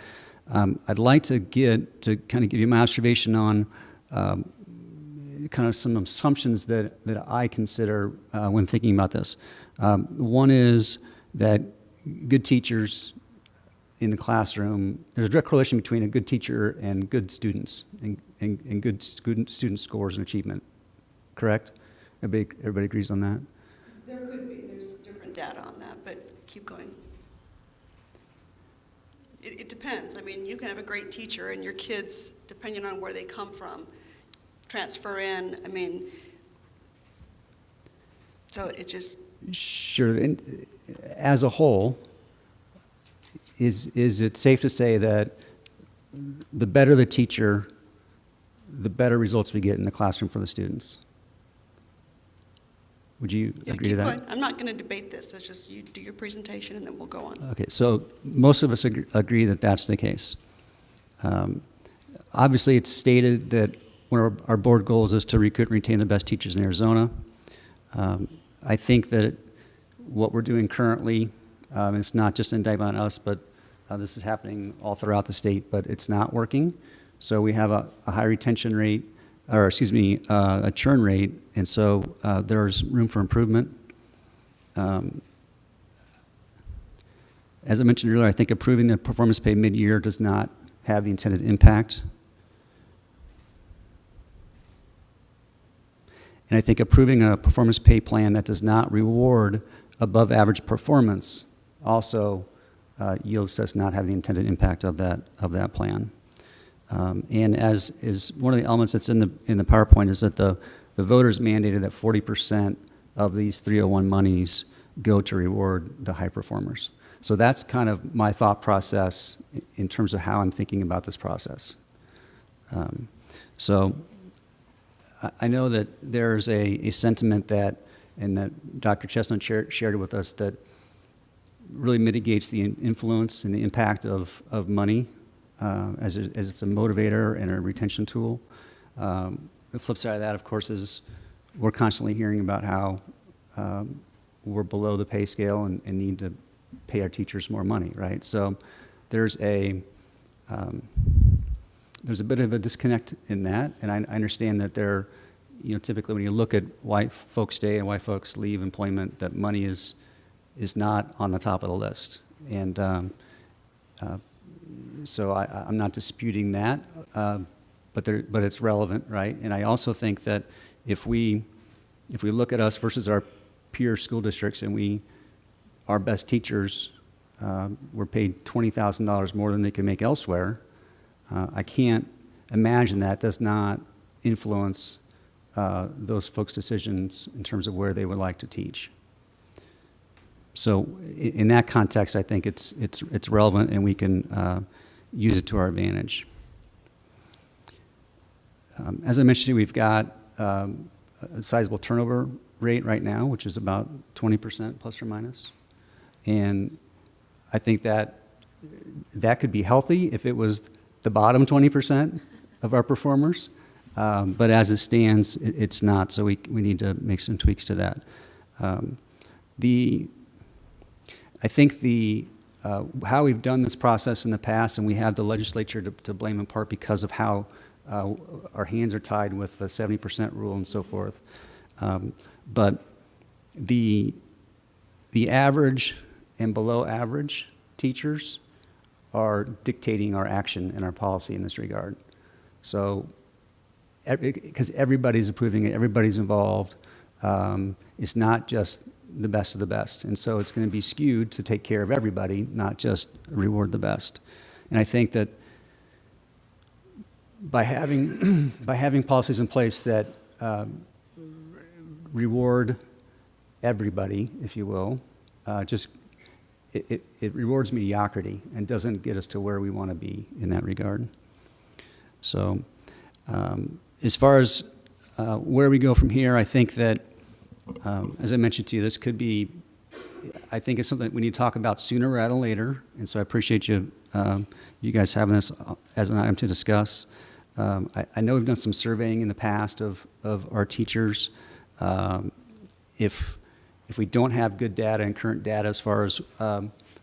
I'd like to kind of give you my observation on kind of some assumptions that I consider when thinking about this. One is that good teachers in the classroom, there's a direct correlation between a good teacher and good students and good student scores and achievement, correct? Everybody agrees on that? There could be. There's different data on that, but keep going. It depends. I mean, you can have a great teacher and your kids, depending on where they come from, transfer in. I mean, so it just... Sure. And as a whole, is it safe to say that the better the teacher, the better results we get in the classroom for the students? Would you agree to that? Keep going. I'm not going to debate this. It's just you do your presentation and then we'll go on. Okay, so most of us agree that that's the case. Obviously, it's stated that one of our board goals is to recruit and retain the best teachers in Arizona. I think that what we're doing currently, it's not just an indictment on us, but This is happening all throughout the state, but it's not working. So we have a high retention rate, or excuse me, a churn rate, and so there's room for improvement. As I mentioned earlier, I think approving the performance pay mid-year does not have the intended impact. And I think approving a performance pay plan that does not reward above average performance also yields does not have the intended impact of that plan. And as is one of the elements that's in the PowerPoint is that the voters mandated that 40% of these 301 monies go to reward the high performers. So that's kind of my thought process in terms of how I'm thinking about this process. So I know that there's a sentiment that, and that Dr. Chestnut shared it with us, that really mitigates the influence and the impact of money as it's a motivator and a retention tool. The flip side of that, of course, is we're constantly hearing about how we're below the pay scale and need to pay our teachers more money, right? So there's a bit of a disconnect in that, and I understand that typically when you look at why folks stay and why folks leave employment, that money is not on the top of the list. And so I'm not disputing that, but it's relevant, right? And I also think that if we look at us versus our peer school districts and our best teachers were paid $20,000 more than they can make elsewhere, I can't imagine that does not influence those folks' decisions in terms of where they would like to teach. So in that context, I think it's relevant and we can use it to our advantage. As I mentioned, we've got a sizable turnover rate right now, which is about 20% plus or minus. And I think that could be healthy if it was the bottom 20% of our performers. But as it stands, it's not. So we need to make some tweaks to that. I think how we've done this process in the past, and we have the legislature to blame in part because of how our hands are tied with the 70% rule and so forth. But the average and below average teachers are dictating our action and our policy in this regard. So, because everybody's approving it, everybody's involved, it's not just the best of the best. And so it's going to be skewed to take care of everybody, not just reward the best. And I think that by having policies in place that reward everybody, if you will, it rewards mediocrity and doesn't get us to where we want to be in that regard. So as far as where we go from here, I think that, as I mentioned to you, this could be, I think it's something that we need to talk about sooner rather than later. And so I appreciate you guys having this as an item to discuss. I know we've done some surveying in the past of our teachers. If we don't have good data and current data as far as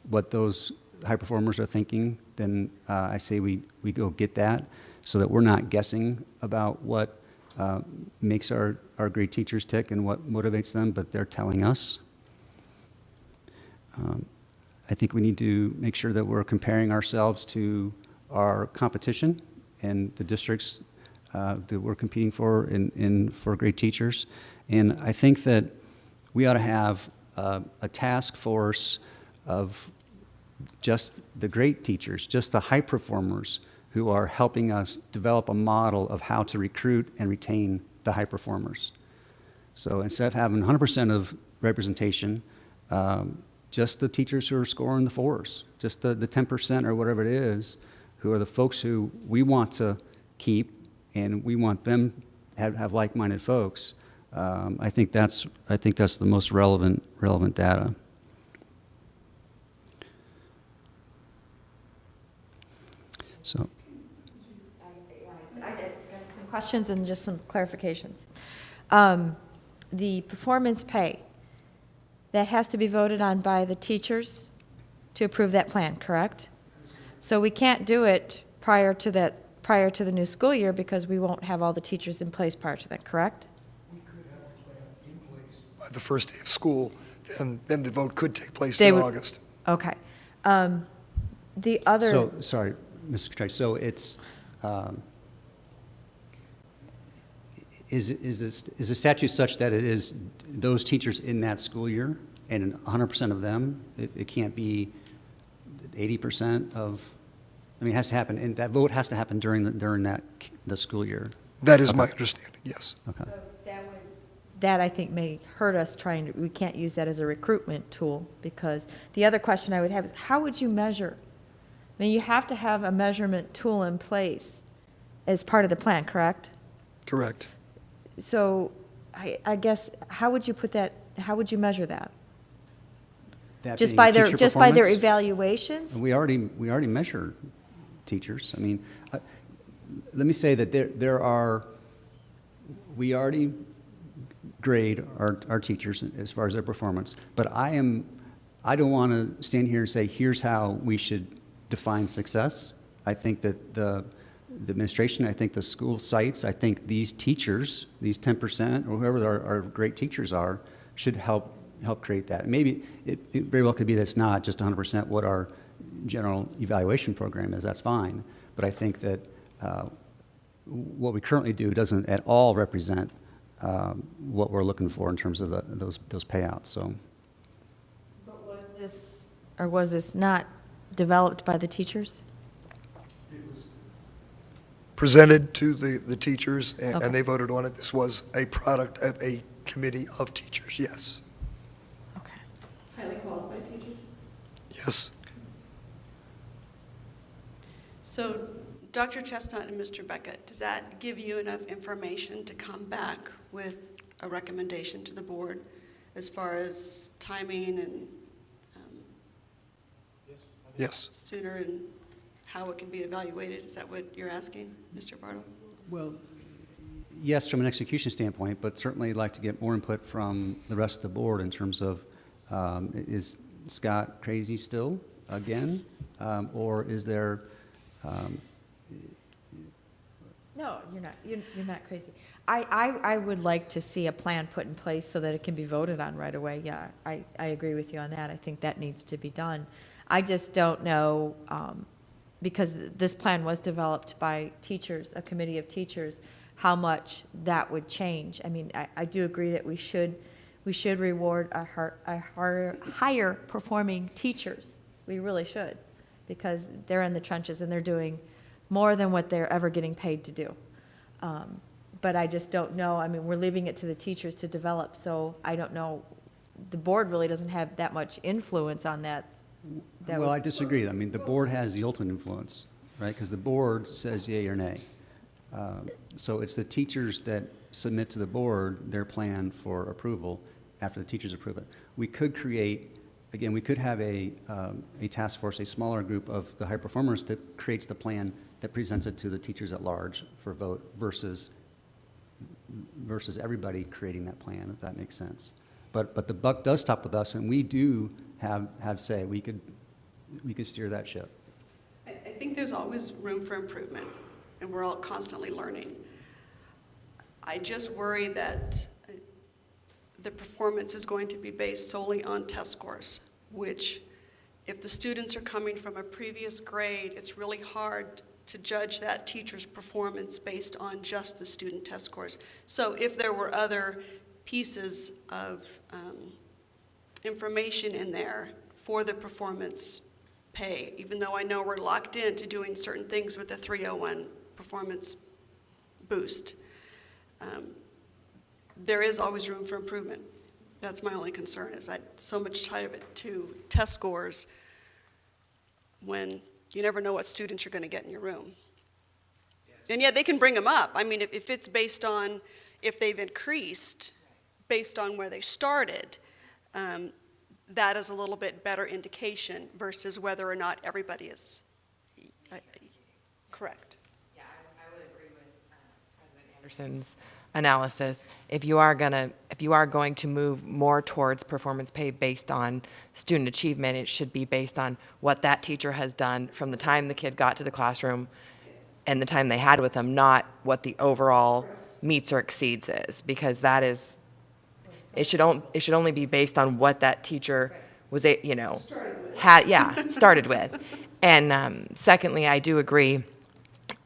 what those high performers are thinking, then I say we go get that so that we're not guessing about what makes our great teachers tick and what motivates them, but they're telling us. I think we need to make sure that we're comparing ourselves to our competition and the districts that we're competing for for great teachers. And I think that we ought to have a task force of just the great teachers, just the high performers who are helping us develop a model of how to recruit and retain the high performers. So instead of having 100% of representation, just the teachers who are scoring the fours, just the 10% or whatever it is, who are the folks who we want to keep and we want them to have like-minded folks. I think that's the most relevant data. So, I just got some questions and just some clarifications. The performance pay, that has to be voted on by the teachers to approve that plan, correct? So we can't do it prior to the new school year because we won't have all the teachers in place prior to that, correct? We could have a plan in place by the first day of school, then the vote could take place They in would- August. Okay. The other. So, sorry, Mr. Cottrell, so it's, is the statute such that it is those teachers in that school year, and 100% of them? It can't be 80% of, I mean, it has to happen, and that vote has to happen during the school year. That is my Okay. understanding, yes. Okay. That I think may hurt us we can't use that as a recruitment tool, because the other question I would have is, how would you measure? I mean, you have to have a measurement tool in place as part of the plan, correct? Correct. So I guess, how would you measure that? That Just being by their teacher performance? evaluations? We already measure teachers. I mean, let me say that we already grade our teachers as far as their performance, but I don't want to stand here and say, here's how we should define success. I think that the administration, I think the school sites, I think these teachers, these 10% or whoever our great teachers are, should help create that. Maybe it very well could be that it's not just 100% what our general evaluation program is, that's fine. But I think that what we currently do doesn't at all represent what we're looking for in terms of those payouts, so. But was this not developed by the teachers? It was presented to the teachers, Okay. and they voted on it. This was a product of a committee of teachers, yes. Okay. Highly qualified teachers? Yes. So, Dr. Chestnut and Mr. Beckett, does that give you enough information to come back with a recommendation to the board as far as timing and Yes. sooner and how it can be evaluated? Is that what you're asking, Mr. Bartle? Well, yes, from an execution standpoint, but certainly I'd like to get more input from the rest of the board in terms of, is Scott crazy still again? Or is there, No, you're not. You're not crazy. I would like to see a plan put in place so that it can be voted on right away. Yeah, I agree with you on that. I think that needs to be done. I just don't know, because this plan was developed by teachers, a committee of teachers, how much that would change. I mean, I do agree that we should reward higher performing teachers. We really should, because they're in the trenches and they're doing more than what they're ever getting paid to do. But I just don't know. I mean, we're leaving it to the teachers to develop, so I don't know. The board really doesn't have that much influence on that. well, I disagree. I mean, the board has the ultimate influence, right? Because the board says yea or nay. So it's the teachers that submit to the board their plan for approval after the teachers approve it. We could create, again, we could have a task force, a smaller group of the high performers that creates the plan that presents it to the teachers at large for vote versus everybody creating that plan, if that makes sense. But the buck does stop with us, and we do have say. We could steer that ship. I think there's always room for improvement, and we're all constantly learning. I just worry that the performance is going to be based solely on test scores, which, if the students are coming from a previous grade, it's really hard to judge that teacher's performance based on just the student test scores. So if there were other pieces of information in there for the performance pay, even though I know we're locked into doing certain things with the 301 performance boost, there is always room for improvement. That's my only concern, is I so much tie of it to test scores when you never know what students you're going to get in your room. And yet they can bring them up. I mean, if it's based on if they've increased based on where they started, that is a little bit better indication versus whether or not everybody is correct. Yeah, I would agree with President Anderson's analysis, if you are going to move more towards performance pay based on student achievement, it should be based on what that teacher has done from the time the kid got to the classroom and the time they had with them, not what the overall meets or exceeds is, because that is, it should only be based on what that teacher was, started with. And secondly, I do agree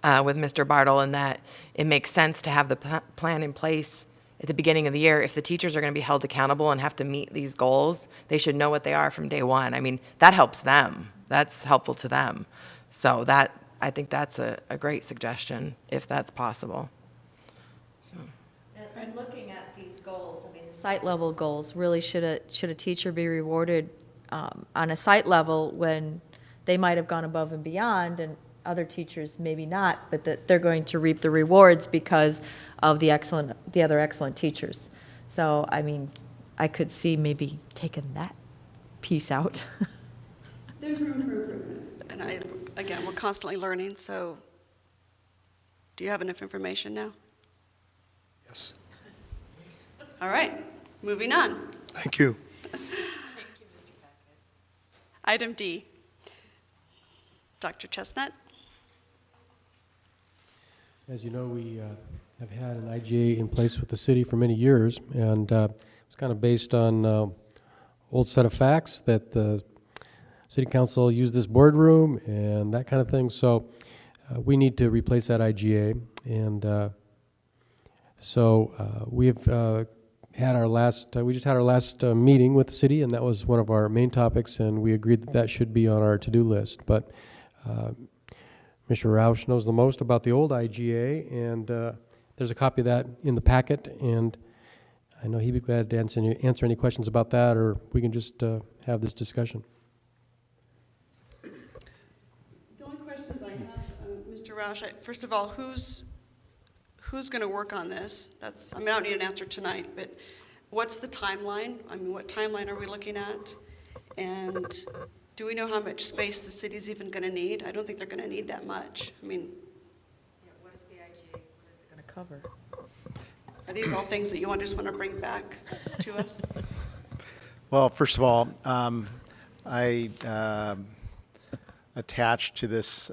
with Mr. Bartle in that it makes sense to have the plan in place at the beginning of the year. If the teachers are going to be held accountable and have to meet these goals, they should know what they are from day one. I mean, that helps them. That's helpful to them. So I think that's a great suggestion, if that's possible. And looking at these goals, I mean, the site level goals, really should a teacher be rewarded on a site level when they might have gone above and beyond, and other teachers maybe not, but that they're going to reap the rewards because of the other excellent teachers. So, I mean, I could see maybe taking that piece out. There's room for improvement. And again, we're constantly learning, so do you have enough information now? Yes. All right, moving on. Thank you. Item D. Dr. Chestnut? As you know, we have had an IGA in place with the city for many years, and it's kind of based on old set of facts that the city council used this boardroom and that kind of thing. So we need to replace that IGA, and so we've had our last, we just had our last meeting with the city, and that was one of our main topics, and we agreed that that should be on our to-do list. But Mr. Roush knows the most about the old IGA, and there's a copy of that in the packet, and I know he'd be glad to answer any questions about that, or we can just have this discussion. The only questions I have, Mr. Roush, first of all, who's going to work on this? I mean, I don't need an answer tonight, but what's the timeline? I mean, what timeline are we looking at? And do we know how much space the city's even going to need? I don't think they're going to need that much. I mean, What is the IGA, what is it going to cover? are these all things that you just want to bring back to us? Well, first of all, I attached to this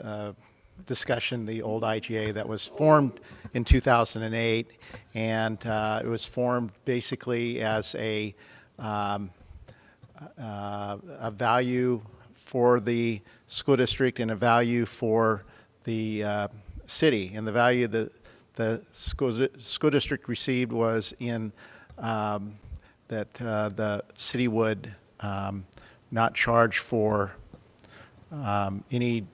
discussion the old IGA that was formed in 2008, and it was formed basically as a value for the school district and a value for the city. And the value that the school district received was in that the city would not charge for any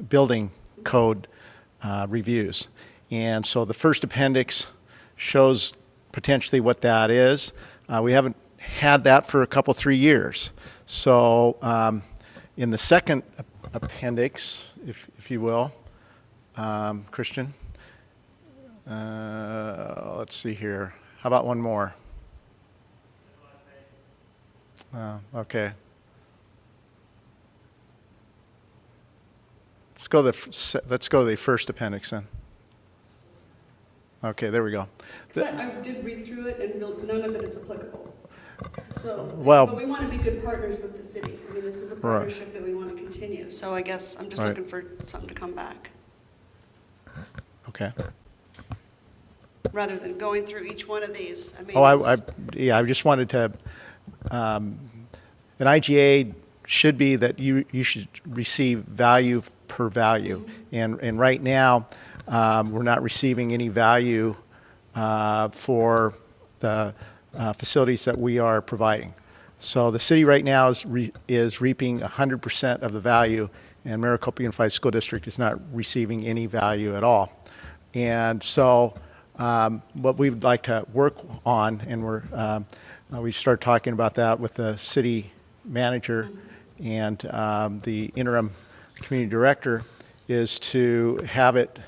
building code reviews. And so the first appendix shows potentially what that is. We haven't had that for a couple, 3 years. So in the second appendix, if you will, Christian, let's see here. How about one more? Okay. Let's go to the first appendix then. Okay, there we go. I did read through it, and none of it is applicable. So, Well, but we want to be good partners with the city. I mean, this is a partnership that we want to continue. So I guess I'm just Right. looking for something to come back, okay. rather than going through each one of these. I mean, Oh, it's- I just wanted to, an IGA should be that you should receive value per value. And right now, we're not receiving any value for the facilities that we are providing. So the city right now is reaping 100% of the value, and Maricopa Unified School District is not receiving any value at all. And so what we would like to work on, and we started talking about that with the city manager and the interim community director, is to have it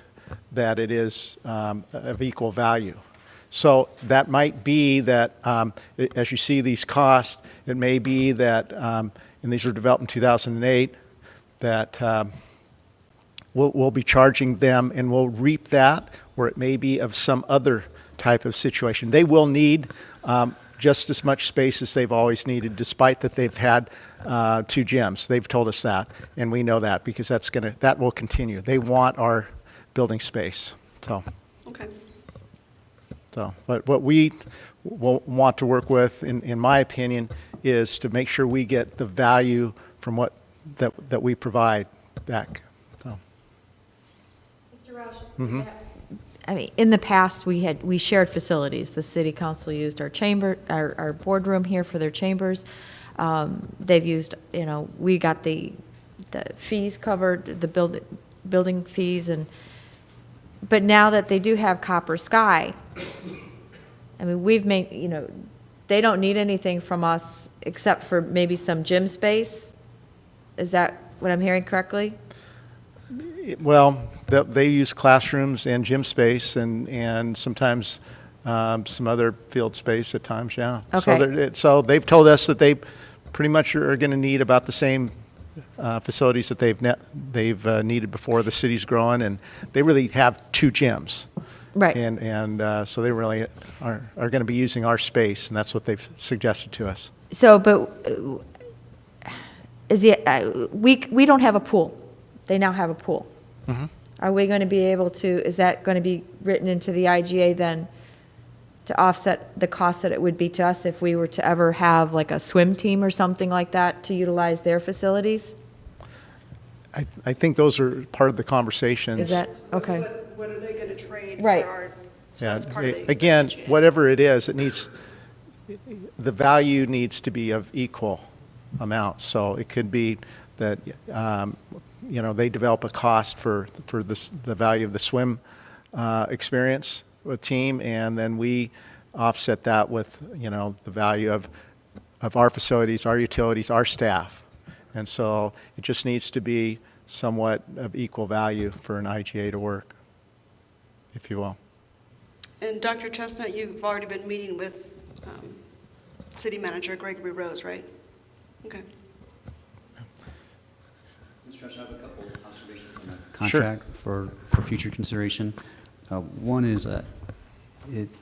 that it is of equal value. So that might be that, as you see these costs, it may be that, and these were developed in 2008, that we'll be charging them, and we'll reap that or it may be of some other type of situation. They will need just as much space as they've always needed, despite that they've had 2 gyms. They've told us that, and we know that because that will continue. They want our building space. Okay. But what we will want to work with, in my opinion, is to make sure we get the value from what that we provide back. So. Mr. Roush, I mean, in the past, we shared facilities. The city council used our chamber, our boardroom here for their chambers. They've used, we got the fees covered, the building fees, but now that they do have Copper Sky, I mean, we've made, they don't need anything from us except for maybe some gym space. Is that what I'm hearing correctly? Well, they use classrooms and gym space and sometimes some other field space at times, yeah. Okay. So they've told us that they pretty much are going to need about the same facilities that they've needed before. The city's growing, and they really have 2 gyms. Right. And so they really are going to be using our space, and that's what they've suggested to us. So, but we don't have a pool. They now have a pool. Mm-hmm. Are we going to be able to, is that going to be written into the IGA then to offset the cost that it would be to us if we were to ever have like a swim team or something like that to utilize their facilities? I think those are part of the conversations. Is that, okay. What are they going to trade Right. for our, so Yeah, that's part of the. again, IGA. whatever it is, the value needs to be of equal amount. So it could be that, they develop a cost for the value of the swim experience with team, and then we offset that with, the value of our facilities, our utilities, our staff. And so it just needs to be somewhat of equal value for an IGA to work, if you will. And Dr. Chestnut, you've already been meeting with City Manager Gregory Rose, right? Okay. Mr. Rush, I have a couple of observations on the contract for future consideration. One is, I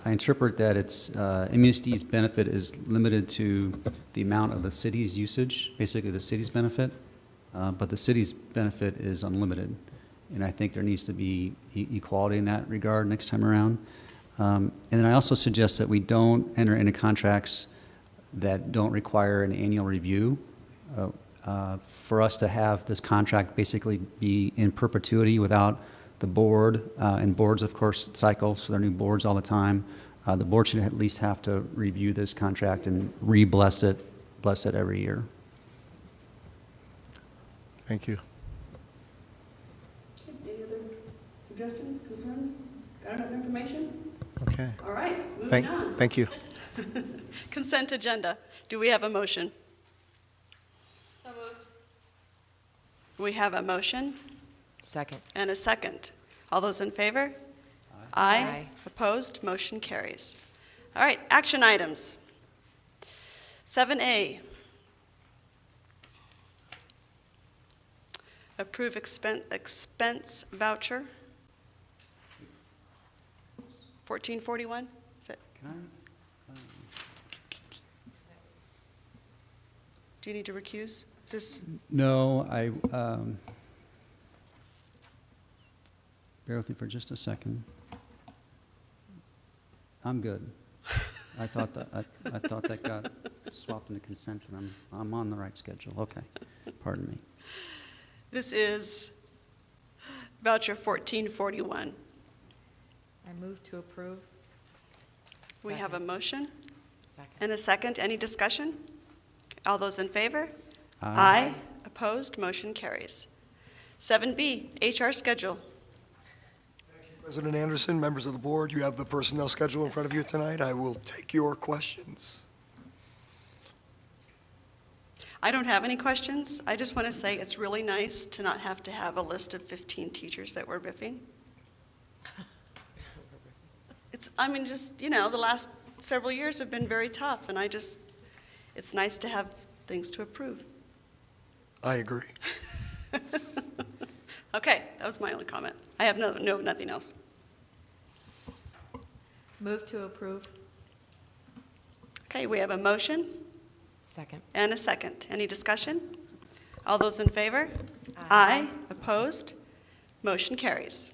interpret that it's MUSD's benefit is limited to the amount of the city's usage, basically the city's benefit, but the city's benefit is unlimited. And I think there needs to be equality in that regard next time around. And then I also suggest that we don't enter into contracts that don't require an annual review. For us to have this contract basically be in perpetuity without the board, and boards, of course, cycle, so there are new boards all the time. The board should at least have to review this contract and bless it every year. Thank you. Any other suggestions, concerns? Got enough information? Okay. All right, moving on. Thank you. Consent agenda. Do we have a motion? So moved. We have a motion Second. and a second. All those in favor? Aye. Opposed? Motion carries. All right, action items. 7A. Approve expense voucher. 1441, is it? Do you need to recuse? Is this, No, bear with me for just a second. I'm good. I thought that got swapped into consent, and I'm on the right schedule. Okay, pardon me. this is voucher 1441. I move to approve. We have a motion Second. and a second. Any discussion? All those in favor? Aye. Opposed? Motion carries. 7B, HR schedule. President Anderson, members of the board, you have the personnel schedule in front of you tonight. I will take your questions. I don't have any questions. I just want to say it's really nice to not have to have a list of 15 teachers that we're riffing. The last several years have been very tough, and it's nice to have things to approve. I agree. Okay, that was my only comment. I have nothing else. Move to approve. Okay, we have a motion Second. and a second. Any discussion? All those in favor? Aye. Opposed? Motion carries.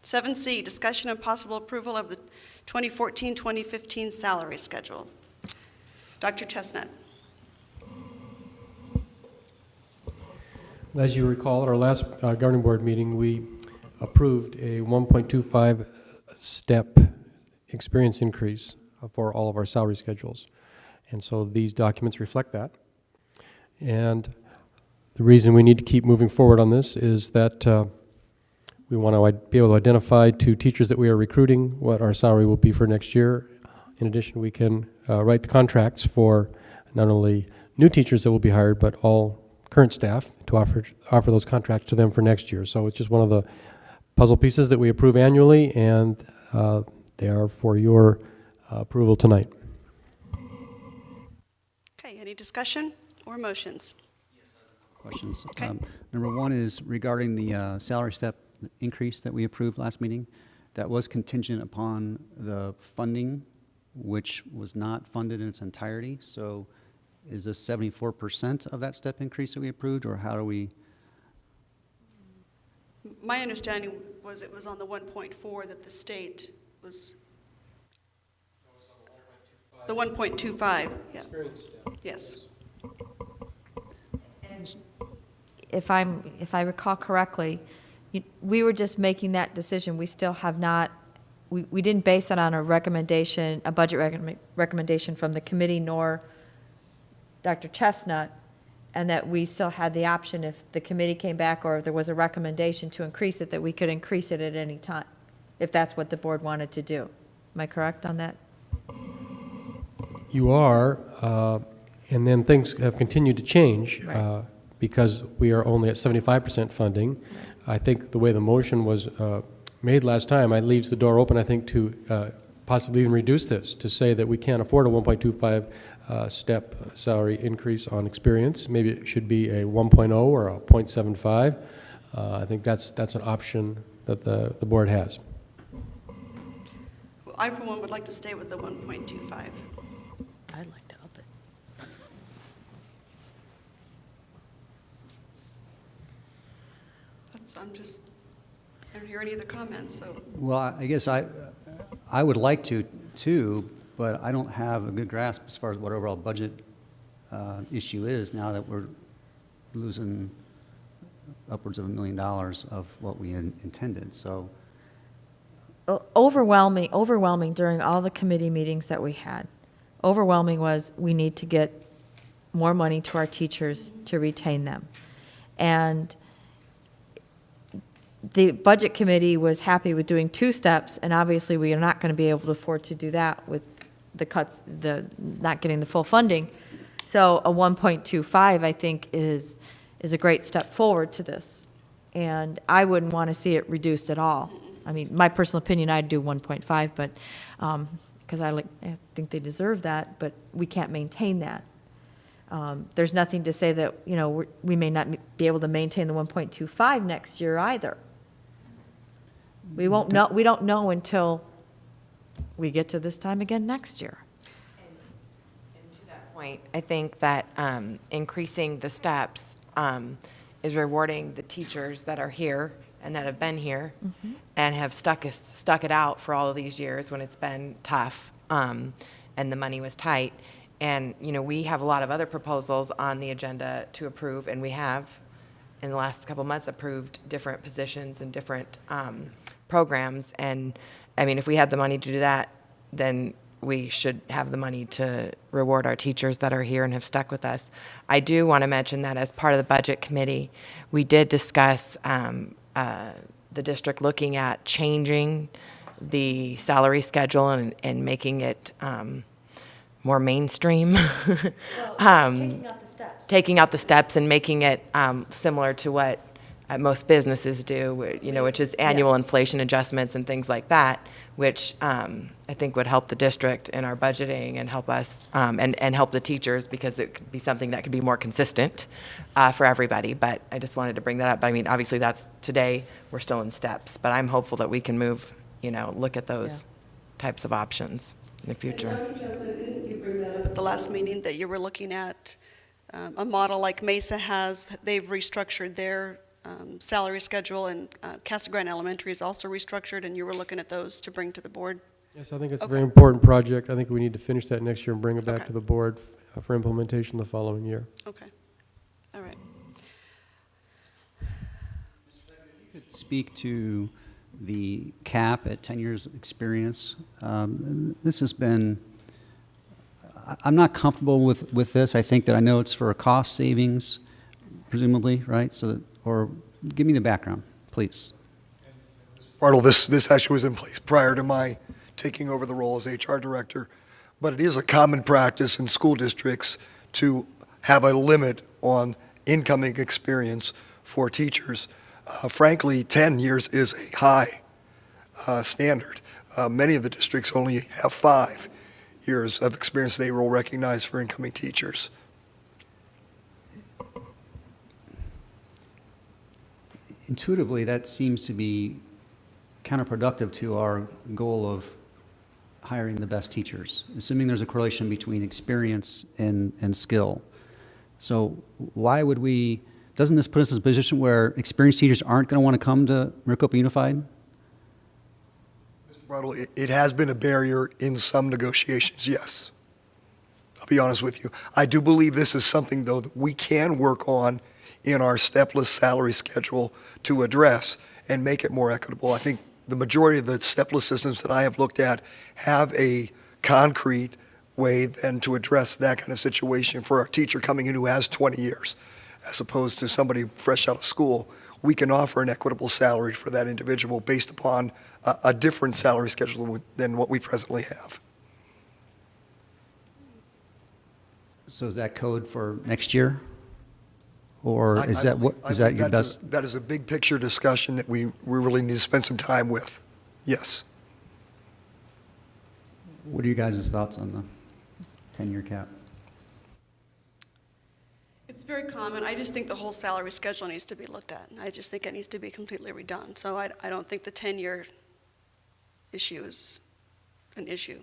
7C, discussion and possible approval of the 2014-2015 salary schedule. Dr. Chestnut. As you recall, at our last governing board meeting, we approved a 1.25 step experience increase for all of our salary schedules. And so these documents reflect that. And the reason we need to keep moving forward on this is that we want to be able to identify to teachers that we are recruiting what our salary will be for next year. In addition, we can write the contracts for not only new teachers that will be hired, but all current staff to offer those contracts to them for next year. So it's just one of the puzzle pieces that we approve annually, and they are for your approval tonight. Okay, any discussion or motions? Questions. Okay. Number one is regarding the salary step increase that we approved last meeting. That was contingent upon the funding, which was not funded in its entirety. So is this 74% of that step increase that we approved, or how do we? My understanding was it was on the 1.4 that the state was. The 1.25, yeah. Yes. If I recall correctly, we were just making that decision. We still have not, we didn't base it on a recommendation, a budget recommendation from the committee nor Dr. Chestnut, and that we still had the option if the committee came back or if there was a recommendation to increase it, that we could increase it at any time, if that's what the board wanted to do. Am I correct on that? You are, and then things have continued to change Right. because we are only at 75% funding. I think the way the motion was made last time, it leaves the door open, I think, to possibly even reduce this, to say that we can't afford a 1.25 step salary increase on experience. Maybe it should be a 1.0 or a 0.75. I think that's an option that the board has. Well, I, for one, would like to stay with the 1.25. I'd like to up it. I don't hear any other comments, so. Well, I guess I would like to too, but I don't have a good grasp as far as what overall budget issue is now that we're losing upwards of $1 million of what we intended. So Overwhelming during all the committee meetings that we had. Overwhelming was we need to get more money to our teachers to retain them. And the budget committee was happy with doing 2 steps, and obviously we are not going to be able to afford to do that with the cuts, the not getting the full funding. So a 1.25, I think, is a great step forward to this. And I wouldn't want to see it reduced at all. I mean, my personal opinion, I'd do 1.5, but, because I think they deserve that, but we can't maintain that. There's nothing to say that, we may not be able to maintain the 1.25 next year either. We won't know, we don't know until we get to this time again next year. And to that point, I think that increasing the steps is rewarding the teachers that are here and that have been here and have stuck it out for all of these years when it's been tough and the money was tight. And, we have a lot of other proposals on the agenda to approve, and we have, in the last couple months, approved different positions and different programs. And, I mean, if we had the money to do that, then we should have the money to reward our teachers that are here and have stuck with us. I do want to mention that as part of the budget committee, we did discuss the district looking at changing the salary schedule and making it more mainstream. Taking out the steps. Taking out the steps and making it similar to what most businesses do, which is annual inflation adjustments and things like that, which I think would help the district in our budgeting and help us and help the teachers, because it could be something that could be more consistent for everybody. But I just wanted to bring that up. But I mean, obviously today we're still in steps, but I'm hopeful that we can move, look at those types of options in the future. Dr. Chestnut, didn't you bring that up at the last meeting, that you were looking at a model like Mesa has? They've restructured their salary schedule, and Casa Grande Elementary is also restructured, and you were looking at those to bring to the board? Yes, I think it's a Okay. very important project. I think we need to finish that next year and bring it back Okay. to the board for implementation the following year. Okay, all right. Speak to the cap at 10 years of experience. This has been, I'm not comfortable with this. I think that I know it's for a cost savings, presumably, right? So, or give me the background, please. Bartle, this actually was in place prior to my taking over the role as HR director, but it is a common practice in school districts to have a limit on incoming experience for teachers. Frankly, 10 years is a high standard. Many of the districts only have 5 years of experience they will recognize for incoming teachers. Intuitively, that seems to be counterproductive to our goal of hiring the best teachers, assuming there's a correlation between experience and skill. So why would we, doesn't this put us in a position where experienced teachers aren't going to want to come to Maricopa Unified? Mr. Bartle, it has been a barrier in some negotiations, yes. I'll be honest with you. I do believe this is something, though, that we can work on in our stepless salary schedule to address and make it more equitable. I think the majority of the stepless systems that I have looked at have a concrete way then to address that kind of situation for a teacher coming in who has 20 years, as opposed to somebody fresh out of school. We can offer an equitable salary for that individual based upon a different salary schedule than what we presently have. So is that code for next year? Or I- is I that what, believe- is I that think your that's best? that is a big picture discussion that we really need to spend some time with. Yes. What are you guys' thoughts on the 10-year cap? It's very common. I just think the whole salary schedule needs to be looked at. I just think it needs to be completely redone. So I don't think the 10-year issue is an issue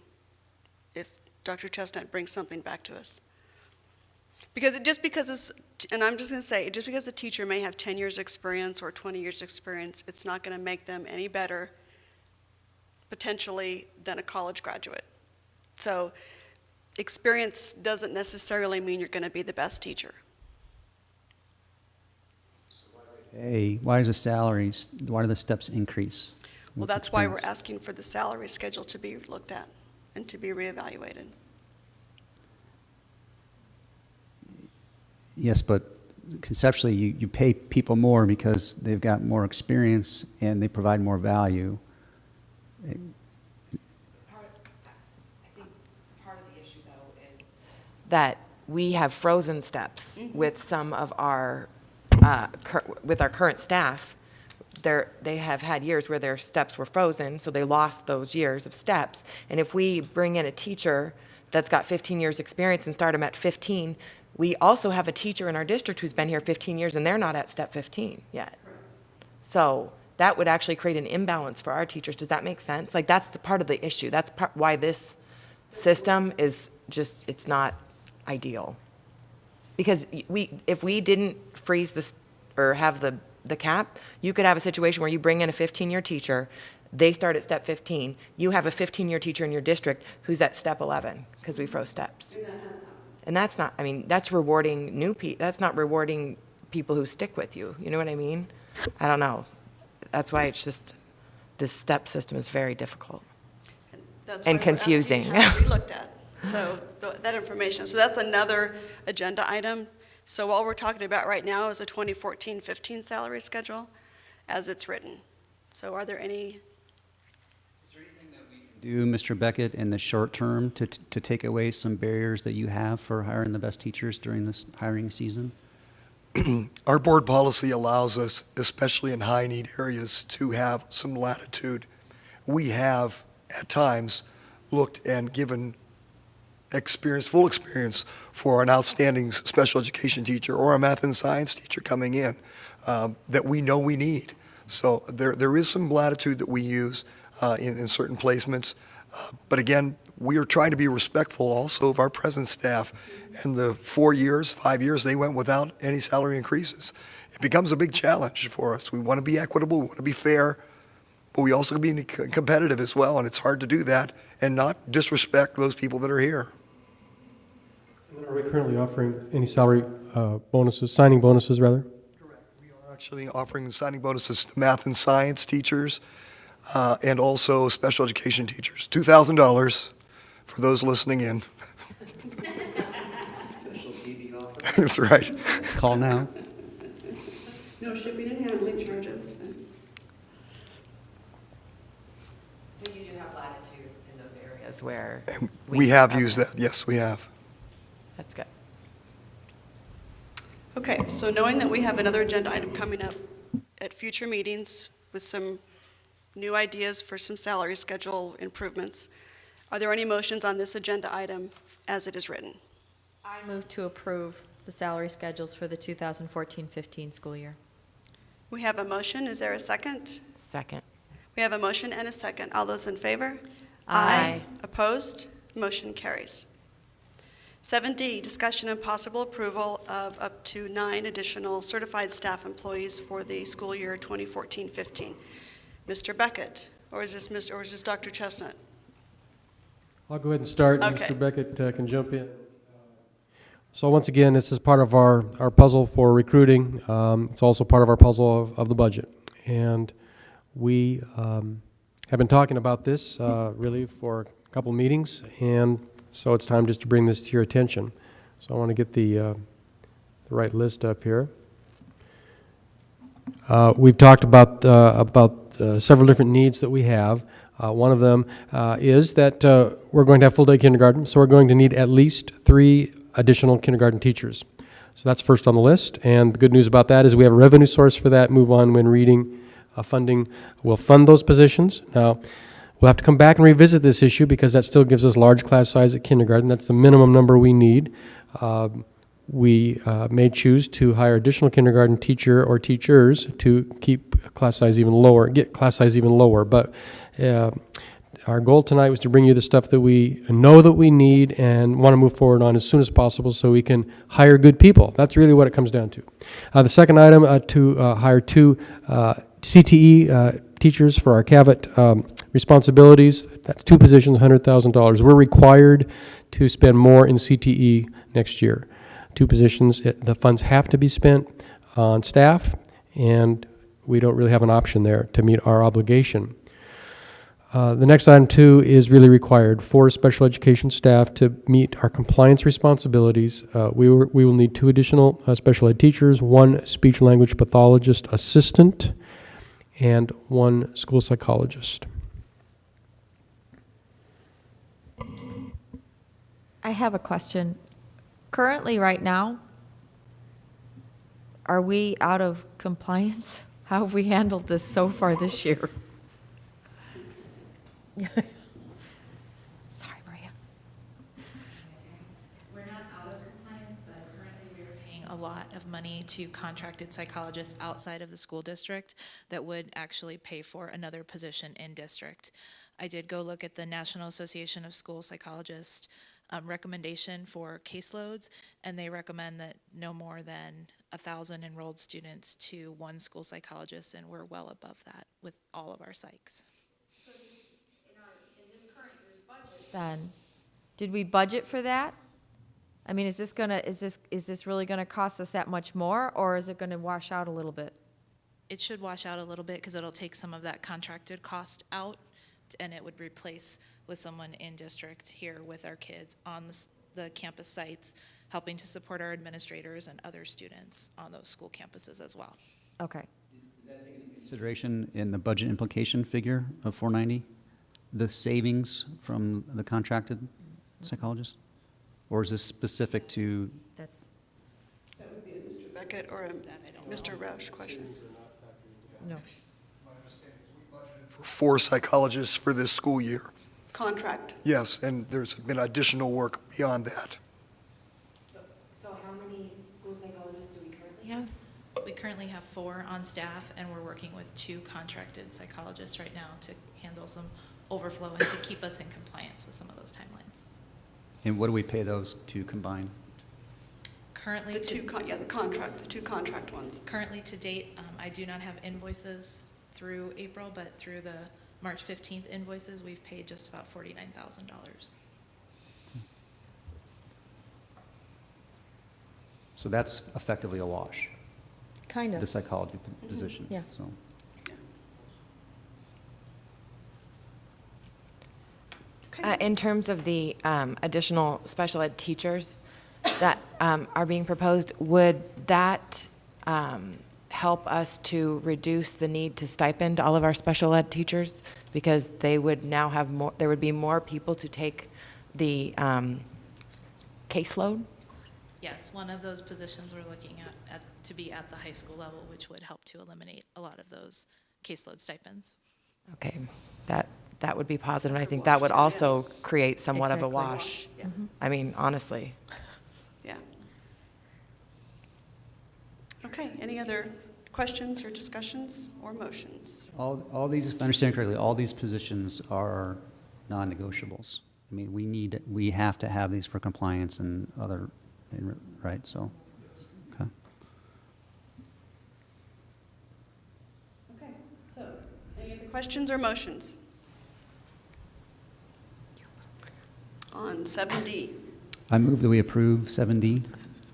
if Dr. Chestnut brings something back to us. Because just because it's, and I'm just going to say, just because a teacher may have 10 years experience or 20 years experience, it's not going to make them any better potentially than a college graduate. So experience doesn't necessarily mean you're going to be the best teacher. Hey, why does the salaries, why do the steps increase? Well, with that's why we're experience? asking for the salary schedule to be looked at and to be reevaluated. Yes, but conceptually, you pay people more because they've got more experience and they provide more value. I think part of the issue, though, is that we have frozen steps with some of our, with our current staff. They have had years where their steps were frozen, so they lost those years of steps. And if we bring in a teacher that's got 15 years experience and start them at 15, we also have a teacher in our district who's been here 15 years and they're not at step 15 yet. So that would actually create an imbalance for our teachers. Does that make sense? Like, that's the part of the issue. That's why this system is just, it's not ideal. Because if we didn't freeze this or have the cap, you could have a situation where you bring in a 15-year teacher, they start at step 15, you have a 15-year teacher in your district who's at step 11 because we froze steps. And that's not, I mean, that's rewarding new people, that's not rewarding people who stick with you, you know what I mean? I don't know. That's why it's just, this step system is very difficult. That's And why we're asking confusing. to have it relooked at. So that information, so that's another agenda item. So what we're talking about right now is a 2014-15 salary schedule as it's written. So are there any? Do, Mr. Beckett, in the short term to take away some barriers that you have for hiring the best teachers during this hiring season? Our board policy allows us, especially in high-need areas, to have some latitude. We have, at times, looked and given experience, full experience for an outstanding special education teacher or a math and science teacher coming in that we know we need. So there is some latitude that we use in certain placements. But again, we are trying to be respectful also of our present staff. And the 4 years, 5 years, they went without any salary increases. It becomes a big challenge for us. We want to be equitable, we want to be fair, but we also be competitive as well, and it's hard to do that and not disrespect those people that are here. And then are we currently offering any salary bonuses, signing bonuses, rather? Correct. We are actually offering signing bonuses to math and science teachers and also special education teachers. $2,000 for those listening in. Special TV offer. That's right. Call now. No shipping and handling charges. So you do have latitude in those areas where We have used that. Yes, we have. That's good. Okay, so knowing that we have another agenda item coming up at future meetings with some new ideas for some salary schedule improvements, are there any motions on this agenda item as it is written? I move to approve the salary schedules for the 2014-15 school year. We have a motion. Is there a second? Second. We have a motion and a second. All those in favor? Aye. Opposed? Motion carries. 7D, discussion and possible approval of up to 9 additional certified staff employees for the school year 2014-15. Mr. Beckett, or is this Dr. Chestnut? I'll go ahead and start. Okay. Mr. Beckett can jump in. So once again, this is part of our puzzle for recruiting. It's also part of our puzzle of the budget. And we have been talking about this really for a couple meetings, and so it's time just to bring this to your attention. So I want to get the right list up here. We've talked about several different needs that we have. One of them is that we're going to have full-day kindergarten, so we're going to need at least 3 additional kindergarten teachers. So that's first on the list, and the good news about that is we have a revenue source for that. Move On When Reading funding will fund those positions. Now, we'll have to come back and revisit this issue because that still gives us large class size at kindergarten. That's the minimum number we need. We may choose to hire additional kindergarten teacher or teachers to keep class size even lower, get class size even lower. But our goal tonight was to bring you the stuff that we know that we need and want to move forward on as soon as possible so we can hire good people. That's really what it comes down to. The second item, to hire 2 CTE teachers for our CAVIT responsibilities. That's 2 positions, $100,000. We're required to spend more in CTE next year. 2 positions, the funds have to be spent on staff, and we don't really have an option there to meet our obligation. The next item, 2, is really required for special education staff to meet our compliance responsibilities. We will need 2 additional special ed teachers, 1 speech language pathologist assistant, and 1 school psychologist. I have a question. Currently, right now, are we out of compliance? How have we handled this so far this year? Sorry, Maria. We're not out of compliance, but currently we are paying a lot of money to contracted psychologists outside of the school district that would actually pay for another position in district. I did go look at the National Association of School Psychologists recommendation for caseloads, and they recommend that no more than 1,000 enrolled students to 1 school psychologist, and we're well above that with all of our psychs. Then, did we budget for that? I mean, is this really gonna cost us that much more, or is it gonna wash out a little bit? It should wash out a little bit because it'll take some of that contracted cost out, and it would replace with someone in district here with our kids on the campus sites, helping to support our administrators and other students on those school campuses as well. Okay. Is that taken into consideration in the budget implication figure of 490? The savings from the contracted psychologist? Or is this specific to? That would be a Mr. Beckett or a Mr. Roush question. No. My understanding is we budgeted for 4 psychologists for this school year. Contract. Yes, and there's been additional work beyond that. So how many school psychologists do we currently have? We currently have 4 on staff, and we're working with 2 contracted psychologists right now to handle some overflow and to keep us in compliance with some of those timelines. And what do we pay those to combine? Currently, The two contract ones. currently to date, I do not have invoices through April, but through the March 15th invoices, we've paid just about $49,000. So that's effectively a wash, Kind the of. psychology position. Yeah. So, Okay. In terms of the additional special ed teachers that are being proposed, would that help us to reduce the need to stipend all of our special ed teachers? Because they would now have more, there would be more people to take the caseload? Yes, one of those positions we're looking at to be at the high school level, which would help to eliminate a lot of those caseload stipends. Okay, that would be positive, and I think that would also create somewhat of a Exactly. wash. Yeah. I mean, honestly. Yeah. Okay, any other questions or discussions or motions? all these, if I understand correctly, all these positions are non-negotiables. I mean, we have to have these for compliance and other, right, so, okay. Okay, so, any other questions or motions? On 7D. I move that we approve 7D.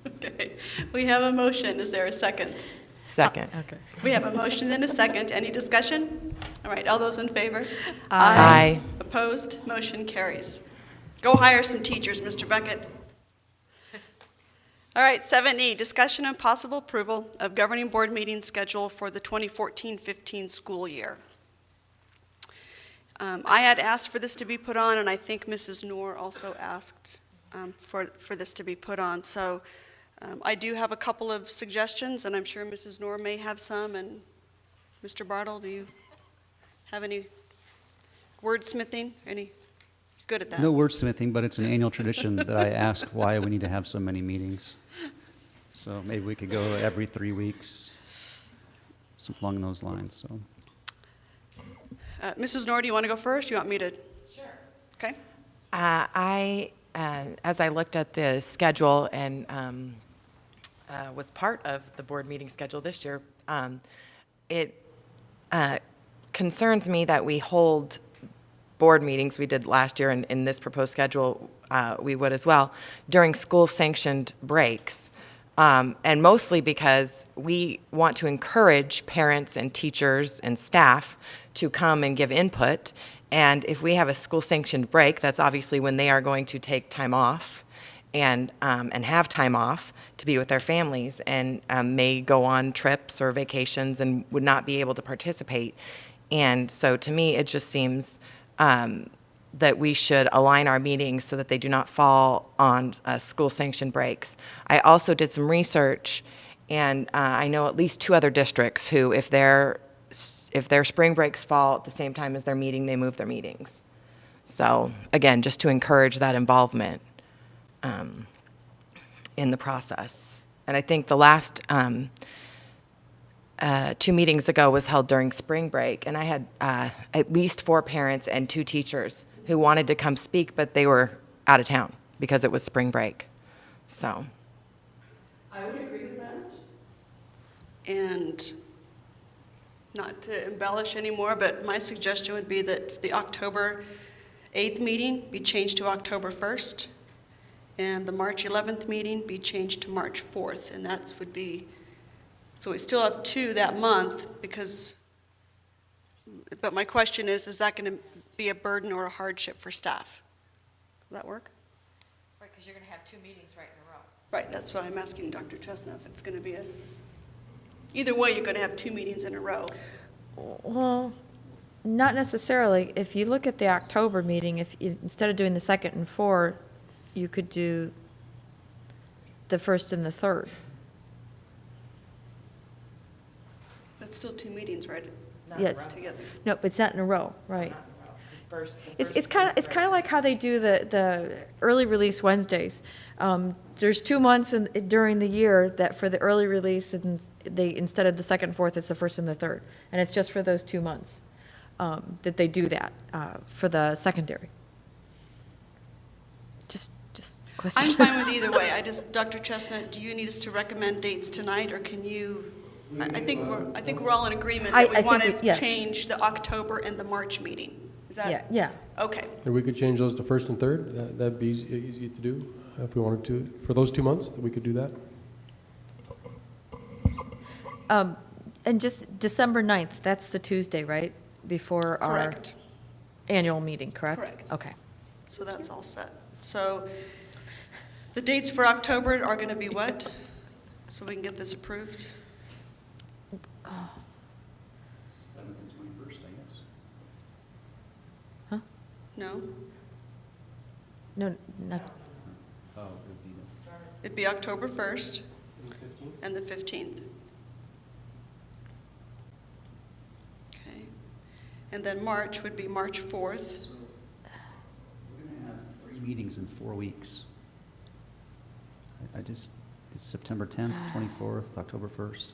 Okay, we have a motion. Is there a second? Second. Okay. We have a motion and a second. Any discussion? All right, all those in favor? Aye. Opposed? Motion carries. Go hire some teachers, Mr. Bucket. All right, 7E, discussion and possible approval of governing board meeting schedule for the 2014-15 school year. I had asked for this to be put on, and I think Mrs. Noor also asked for this to be put on. So I do have a couple of suggestions, and I'm sure Mrs. Noor may have some. And Mr. Bartle, do you have any wordsmithing? Any good at that? No wordsmithing, but it's an annual tradition that I ask why we need to have so many meetings. So maybe we could go every 3 weeks, something along those lines, so. Mrs. Noor, do you want to go first? Do you want me to? Sure. Okay. As I looked at the schedule and was part of the board meeting schedule this year, it concerns me that we hold board meetings, we did last year, and in this proposed schedule, we would as well, during school-sanctioned breaks. And mostly because we want to encourage parents and teachers and staff to come and give input. And if we have a school-sanctioned break, that's obviously when they are going to take time off and have time off to be with their families and may go on trips or vacations and would not be able to participate. And so to me, it just seems that we should align our meetings so that they do not fall on school-sanctioned breaks. I also did some research, and I know at least 2 other districts who, if their spring breaks fall at the same time as their meeting, they move their meetings. So again, just to encourage that involvement in the process. And I think the last 2 meetings ago was held during spring break, and I had at least 4 parents and 2 teachers who wanted to come speak, but they were out of town because it was spring break. So. I would agree with that. And not to embellish anymore, but my suggestion would be that the October 8th meeting be changed to October 1st, and the March 11th meeting be changed to March 4th, and that would be, so we still have 2 that month, but my question is that going to be a burden or a hardship for staff? Does that work? Right, because you're going to have 2 meetings right in a row. Right, that's what I'm asking Dr. Chestnut, if it's going to be either way, you're going to have 2 meetings in a row. Well, not necessarily. If you look at the October meeting, instead of doing the 2nd and 4th, you could do the 1st and the 3rd. That's still 2 meetings, right? Yes. Together. No, but it's not in a row, right? First, It's kind of like how they do the early release Wednesdays. There's 2 months during the year that for the early release, and instead of the 2nd and 4th, it's the 1st and the 3rd, and it's just for those 2 months. that they do that for the secondary. Just question. I'm fine with either way. Dr. Chestnut, do you need us to recommend dates tonight, or can you? I think we're all in agreement that we I want think to yes. change the October and the March meeting. Is that? Yeah. Okay. And we could change those to first and third. That'd be easy to do if we wanted to. For those 2 months, that we could do that. And just December 9th, that's the Tuesday, right? Before our Correct. annual meeting, correct? Correct. Okay. So that's all set. So the dates for October are going to be what? So we can get this approved? 7th and 21st, I guess. No? No, not, Oh, it would be the It'd be October 1st and the 15th. Okay. And then March would be March 4th. We're going to have 3 meetings in 4 weeks. It's September 10th, 24th, October 1st.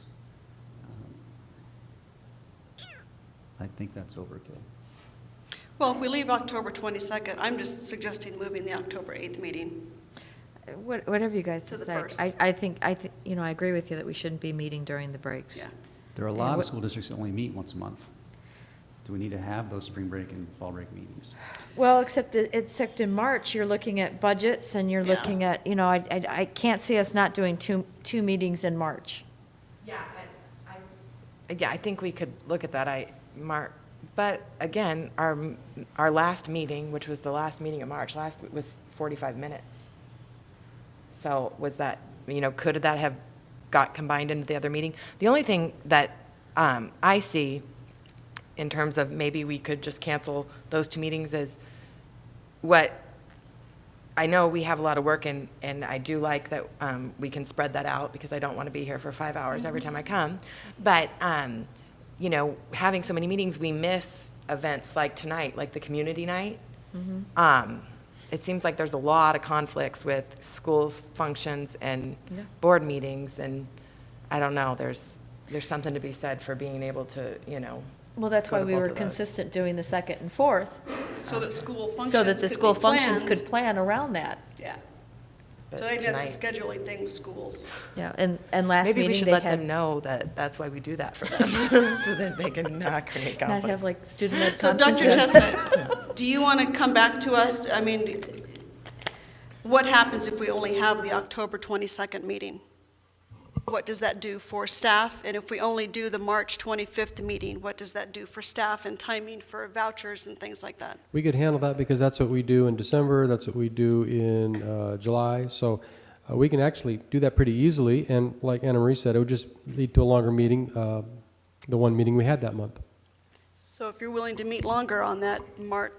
I think that's overkill. Well, if we leave October 22nd, I'm just suggesting moving the October 8th meeting. whatever you guys To the decide. first. I think, I agree with you that we shouldn't be meeting during the breaks. Yeah. There are a And lot of what- school districts that only meet once a month. Do we need to have those spring break and fall break meetings? Well, except in March, you're looking at budgets and you're Yeah. looking at, I can't see us not doing two meetings in March. Yeah, I think we could look at that. But again, our last meeting, which was the last meeting of March, was 45 minutes. So was that, could that have got combined into the other meeting? The only thing that I see in terms of maybe we could just cancel those 2 meetings is I know we have a lot of work, and I do like that we can spread that out, because I don't want to be here for 5 hours every time I come. But, having so many meetings, we miss events like tonight, like the community night. It seems like there's a lot of conflicts with schools' functions and Yeah. board meetings, and I don't know, there's something to be said for being able to, Well, that's go why to we both were of those. consistent doing the 2nd and 4th, So that school functions so that the could school be functions planned. could plan around that. Yeah. But So I think that's a tonight- scheduling thing with schools. Yeah, and last Maybe we meeting, should they let them had, know that that's why we do that for them, so that they can not create conflicts. not have like student-led So Dr. conferences. Chestnut, do you want to come back to us? I mean, what happens if we only have the October 22nd meeting? What does that do for staff? And if we only do the March 25th meeting, what does that do for staff and timing for vouchers and things like that? We could handle that because that's what we do in December, that's what we do in July. So we can actually do that pretty easily. And like Anna Marie said, it would just lead to a longer meeting, the one meeting we had that month. So if you're willing to meet longer on that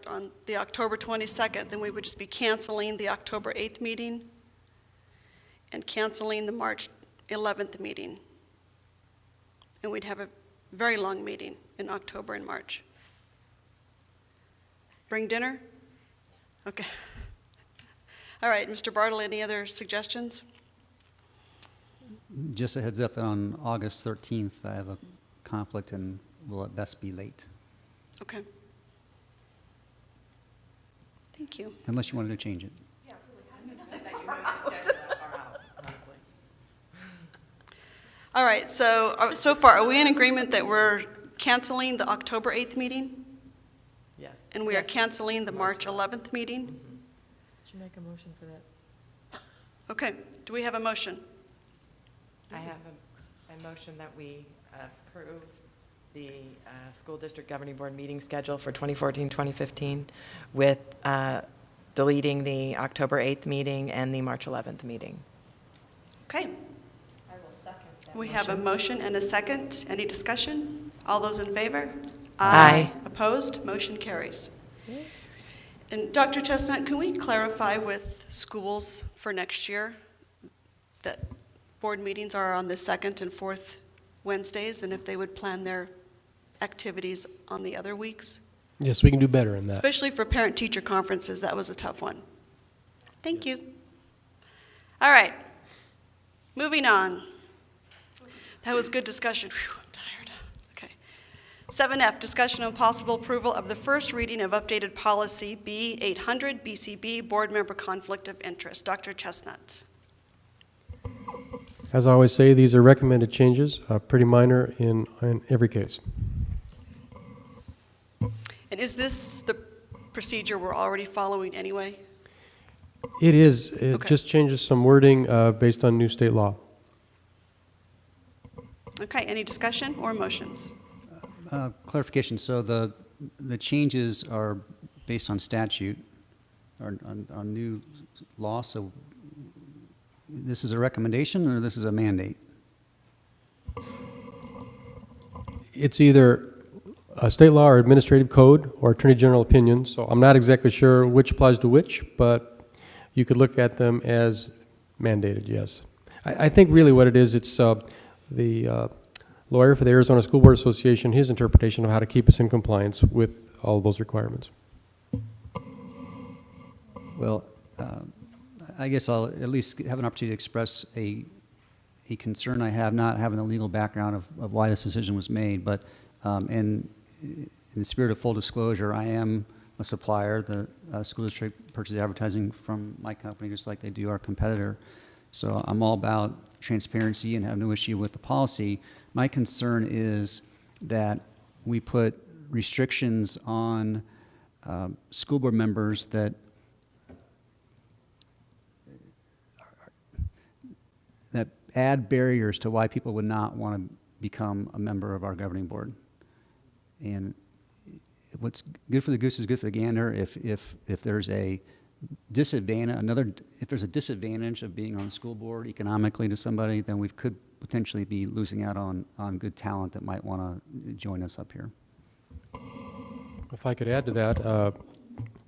on the October 22nd, then we would just be canceling the October 8th meeting and canceling the March 11th meeting. And we'd have a very long meeting in October and March. Bring dinner? Okay. All right, Mr. Bartle, any other suggestions? Just a heads up that on August 13th, I have a conflict and will at best be late, Okay. Thank you. unless you wanted to change it. All right, so far, are we in agreement that we're canceling the October 8th meeting? Yes. And we are canceling the March 11th meeting? Should make a motion for that. Okay, do we have a motion? I have a motion that we approve the school district governing board meeting schedule for 2014-2015 with deleting the October 8th meeting and the March 11th meeting. Okay, I will second that. we have a motion and a second. Any discussion? All those in favor? Aye. Opposed? Motion carries. And Dr. Chestnut, can we clarify with schools for next year that board meetings are on the second and fourth Wednesdays, and if they would plan their activities on the other weeks? Yes, we can do better in that. Especially for parent-teacher conferences, that was a tough one. Thank you. All right, moving on. That was good discussion. Whew, I'm tired. Okay. 7F, discussion on possible approval of the first reading of updated policy B800 BCB, board member conflict of interest. Dr. Chestnut. As I always say, these are recommended changes, pretty minor in every case. And is this the procedure we're already following anyway? It is. It Okay. just changes some wording based on new state law. Okay, any discussion or motions? Clarification, so the changes are based on statute, or on new law, so this is a recommendation or this is a mandate? It's either a state law or administrative code or attorney general opinion, so I'm not exactly sure which applies to which, but you could look at them as mandated, yes. I think really what it is, it's the lawyer for the Arizona School Board Association, his interpretation of how to keep us in compliance with all those requirements. Well, I guess I'll at least have an opportunity to express a concern I have, not having the legal background of why this decision was made, but in the spirit of full disclosure, I am a supplier. The school district purchases advertising from my company just like they do our competitor. So I'm all about transparency and have no issue with the policy. My concern is that we put restrictions on school board members that add barriers to why people would not want to become a member of our governing board. And what's good for the goose is good for the gander. If there's a disadvantage, if there's a disadvantage of being on the school board economically to somebody, then we could potentially be losing out on good talent that might want to join us up here. If I could add to that, to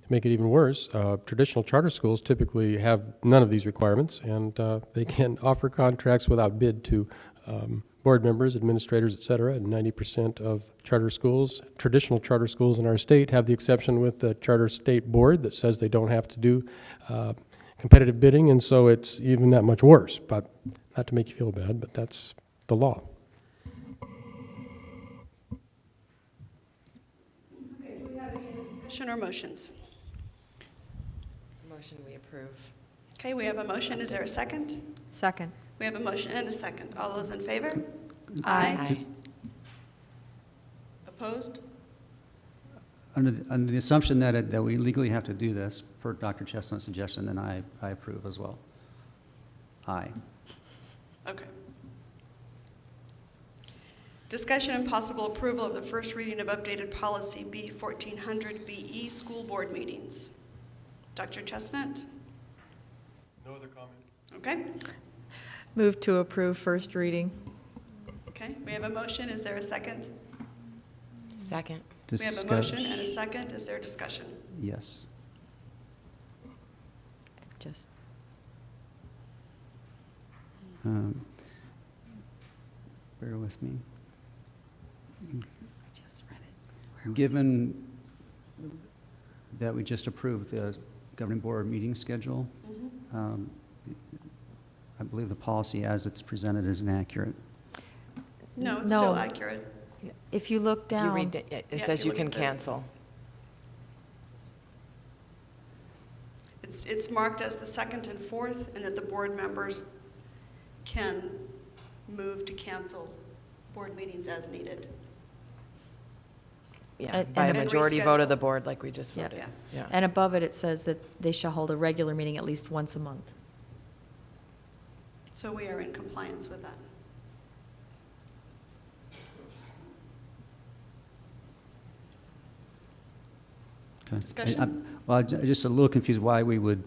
make it even worse, traditional charter schools typically have none of these requirements, and they can offer contracts without bid to board members, administrators, et cetera, and 90% of charter schools, traditional charter schools in our state, have the exception with the charter state board that says they don't have to do competitive bidding, and so it's even that much worse. But not to make you feel bad, but that's the law. Okay, do we have any discussion or motions? Motion we approve. Okay, we have a motion. Is there a second? Second. We have a motion and a second. All those in favor? Aye. Opposed? Under the assumption that we legally have to do this, per Dr. Chestnut's suggestion, then I approve as well. Aye. Okay. Discussion and possible approval of the first reading of updated policy B1400 BE, school board meetings. Dr. Chestnut? No other comment. Okay. Move to approve first reading. Okay, we have a motion. Is there a second? Second. We have a motion and a second. Is there discussion? Yes. Just. Bear with me. I just read it. Given that we just approved the governing board meeting schedule, I believe the policy as it's presented is inaccurate. No, it's No. still accurate. If you look If you down. read it, it Yeah, says if you you can look at the- cancel. It's marked as the second and fourth, and that the board members can move to cancel board meetings as needed. Yeah, And- by a and majority vote of reschedule. the board, like we just Yeah. voted. Yeah. Yeah. And above it, it says that they shall hold a regular meeting at least once a month. So we are in compliance with that. Okay. Discussion? Well, I'm just a little confused why would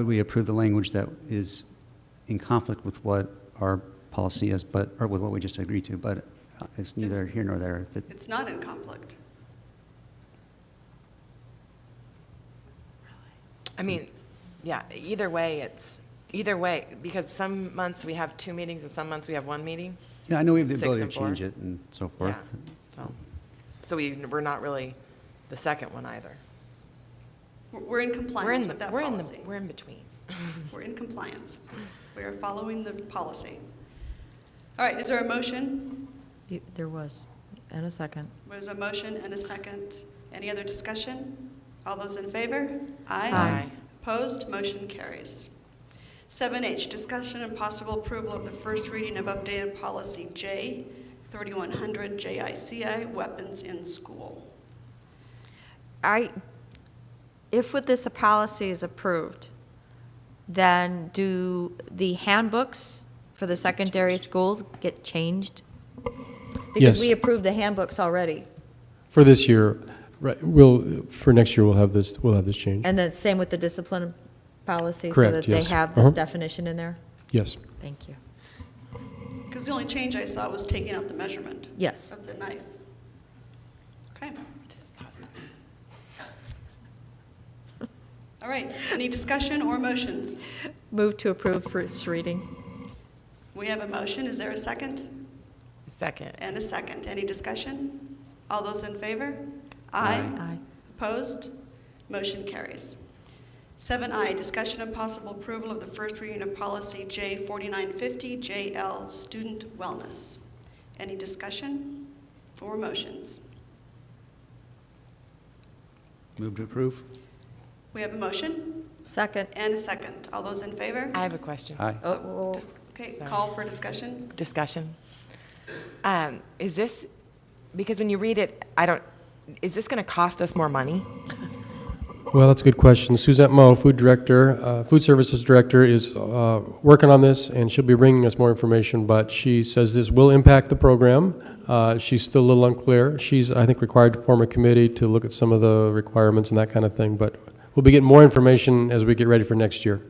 we approve the language that is in conflict with what our policy is, or with what we just agreed to, but it's neither here nor there. If it- It's not in conflict. I mean, yeah, either way, because some months we have 2 meetings and some months we have 1 meeting. Yeah, I know we have the 6 ability to and 4. change it and so forth. Yeah, so we're not really the second one either. We're in compliance with that policy. We're in between. We're in compliance. We are following the policy. All right, is there a motion? There was. And a second. There's a motion and a second. Any other discussion? All those in favor? Aye. Opposed? Motion carries. 7H, discussion and possible approval of the first reading of updated policy J 3100 JICI, weapons in school. If with this policy is approved, then do the handbooks for the secondary schools get changed? Because Yes. we approved the handbooks already. For this year, right, for next year, we'll have this change. And then same with the discipline policy? Correct, So that they yes. have this definition in there? Yes. Thank you. Because the only change I saw was taking out the measurement Yes. of the knife. Okay. All right, any discussion or motions? Move to approve first reading. We have a motion, is there a second? Second. And a second, any discussion? All those in favor? Aye. Aye. Opposed? Motion carries. 7I, discussion and possible approval of the first reading of policy J 4950 JL, student wellness. Any discussion or motions? Move to approve. We have a motion Second. and a second. All those in favor? I have a question. Aye. Oh, Okay, call for discussion. Discussion. Is this, because when you read it, is this going to cost us more money? Well, that's a good question. Suzette Moe, food services director, is working on this, and she'll be bringing us more information, but she says this will impact the program. She's still a little unclear. She's, I think, required to form a committee to look at some of the requirements and that kind of thing, but we'll be getting more information as we get ready for next year.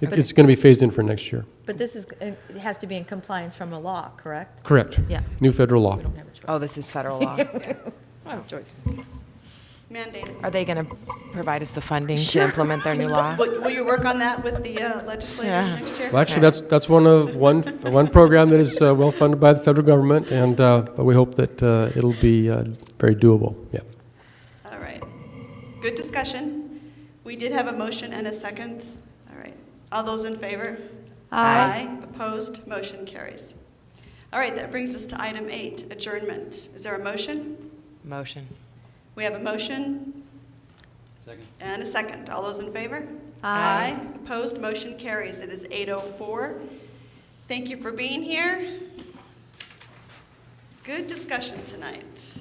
It's going to be phased in for next year. But this is, it has to be in compliance from a law, correct? Correct. Yeah. New federal law. We don't have a choice. Oh, this is federal law. I don't have a choice. Mandated. Are they going to provide us the funding to implement their new law? Will you work on that with the legislators next year? Well, actually, that's one program that is well funded by the federal government, and but we hope that it'll be very doable. Yeah. All right. Good discussion. We did have a motion and a second. All right. All those in favor? Aye. Opposed? Motion carries. All right, that brings us to item 8, adjournment. Is there a motion? Motion. We have a motion Second. and a second. All those in favor? Aye. Opposed? Motion carries. It is 8:04. Thank you for being here. Good discussion tonight.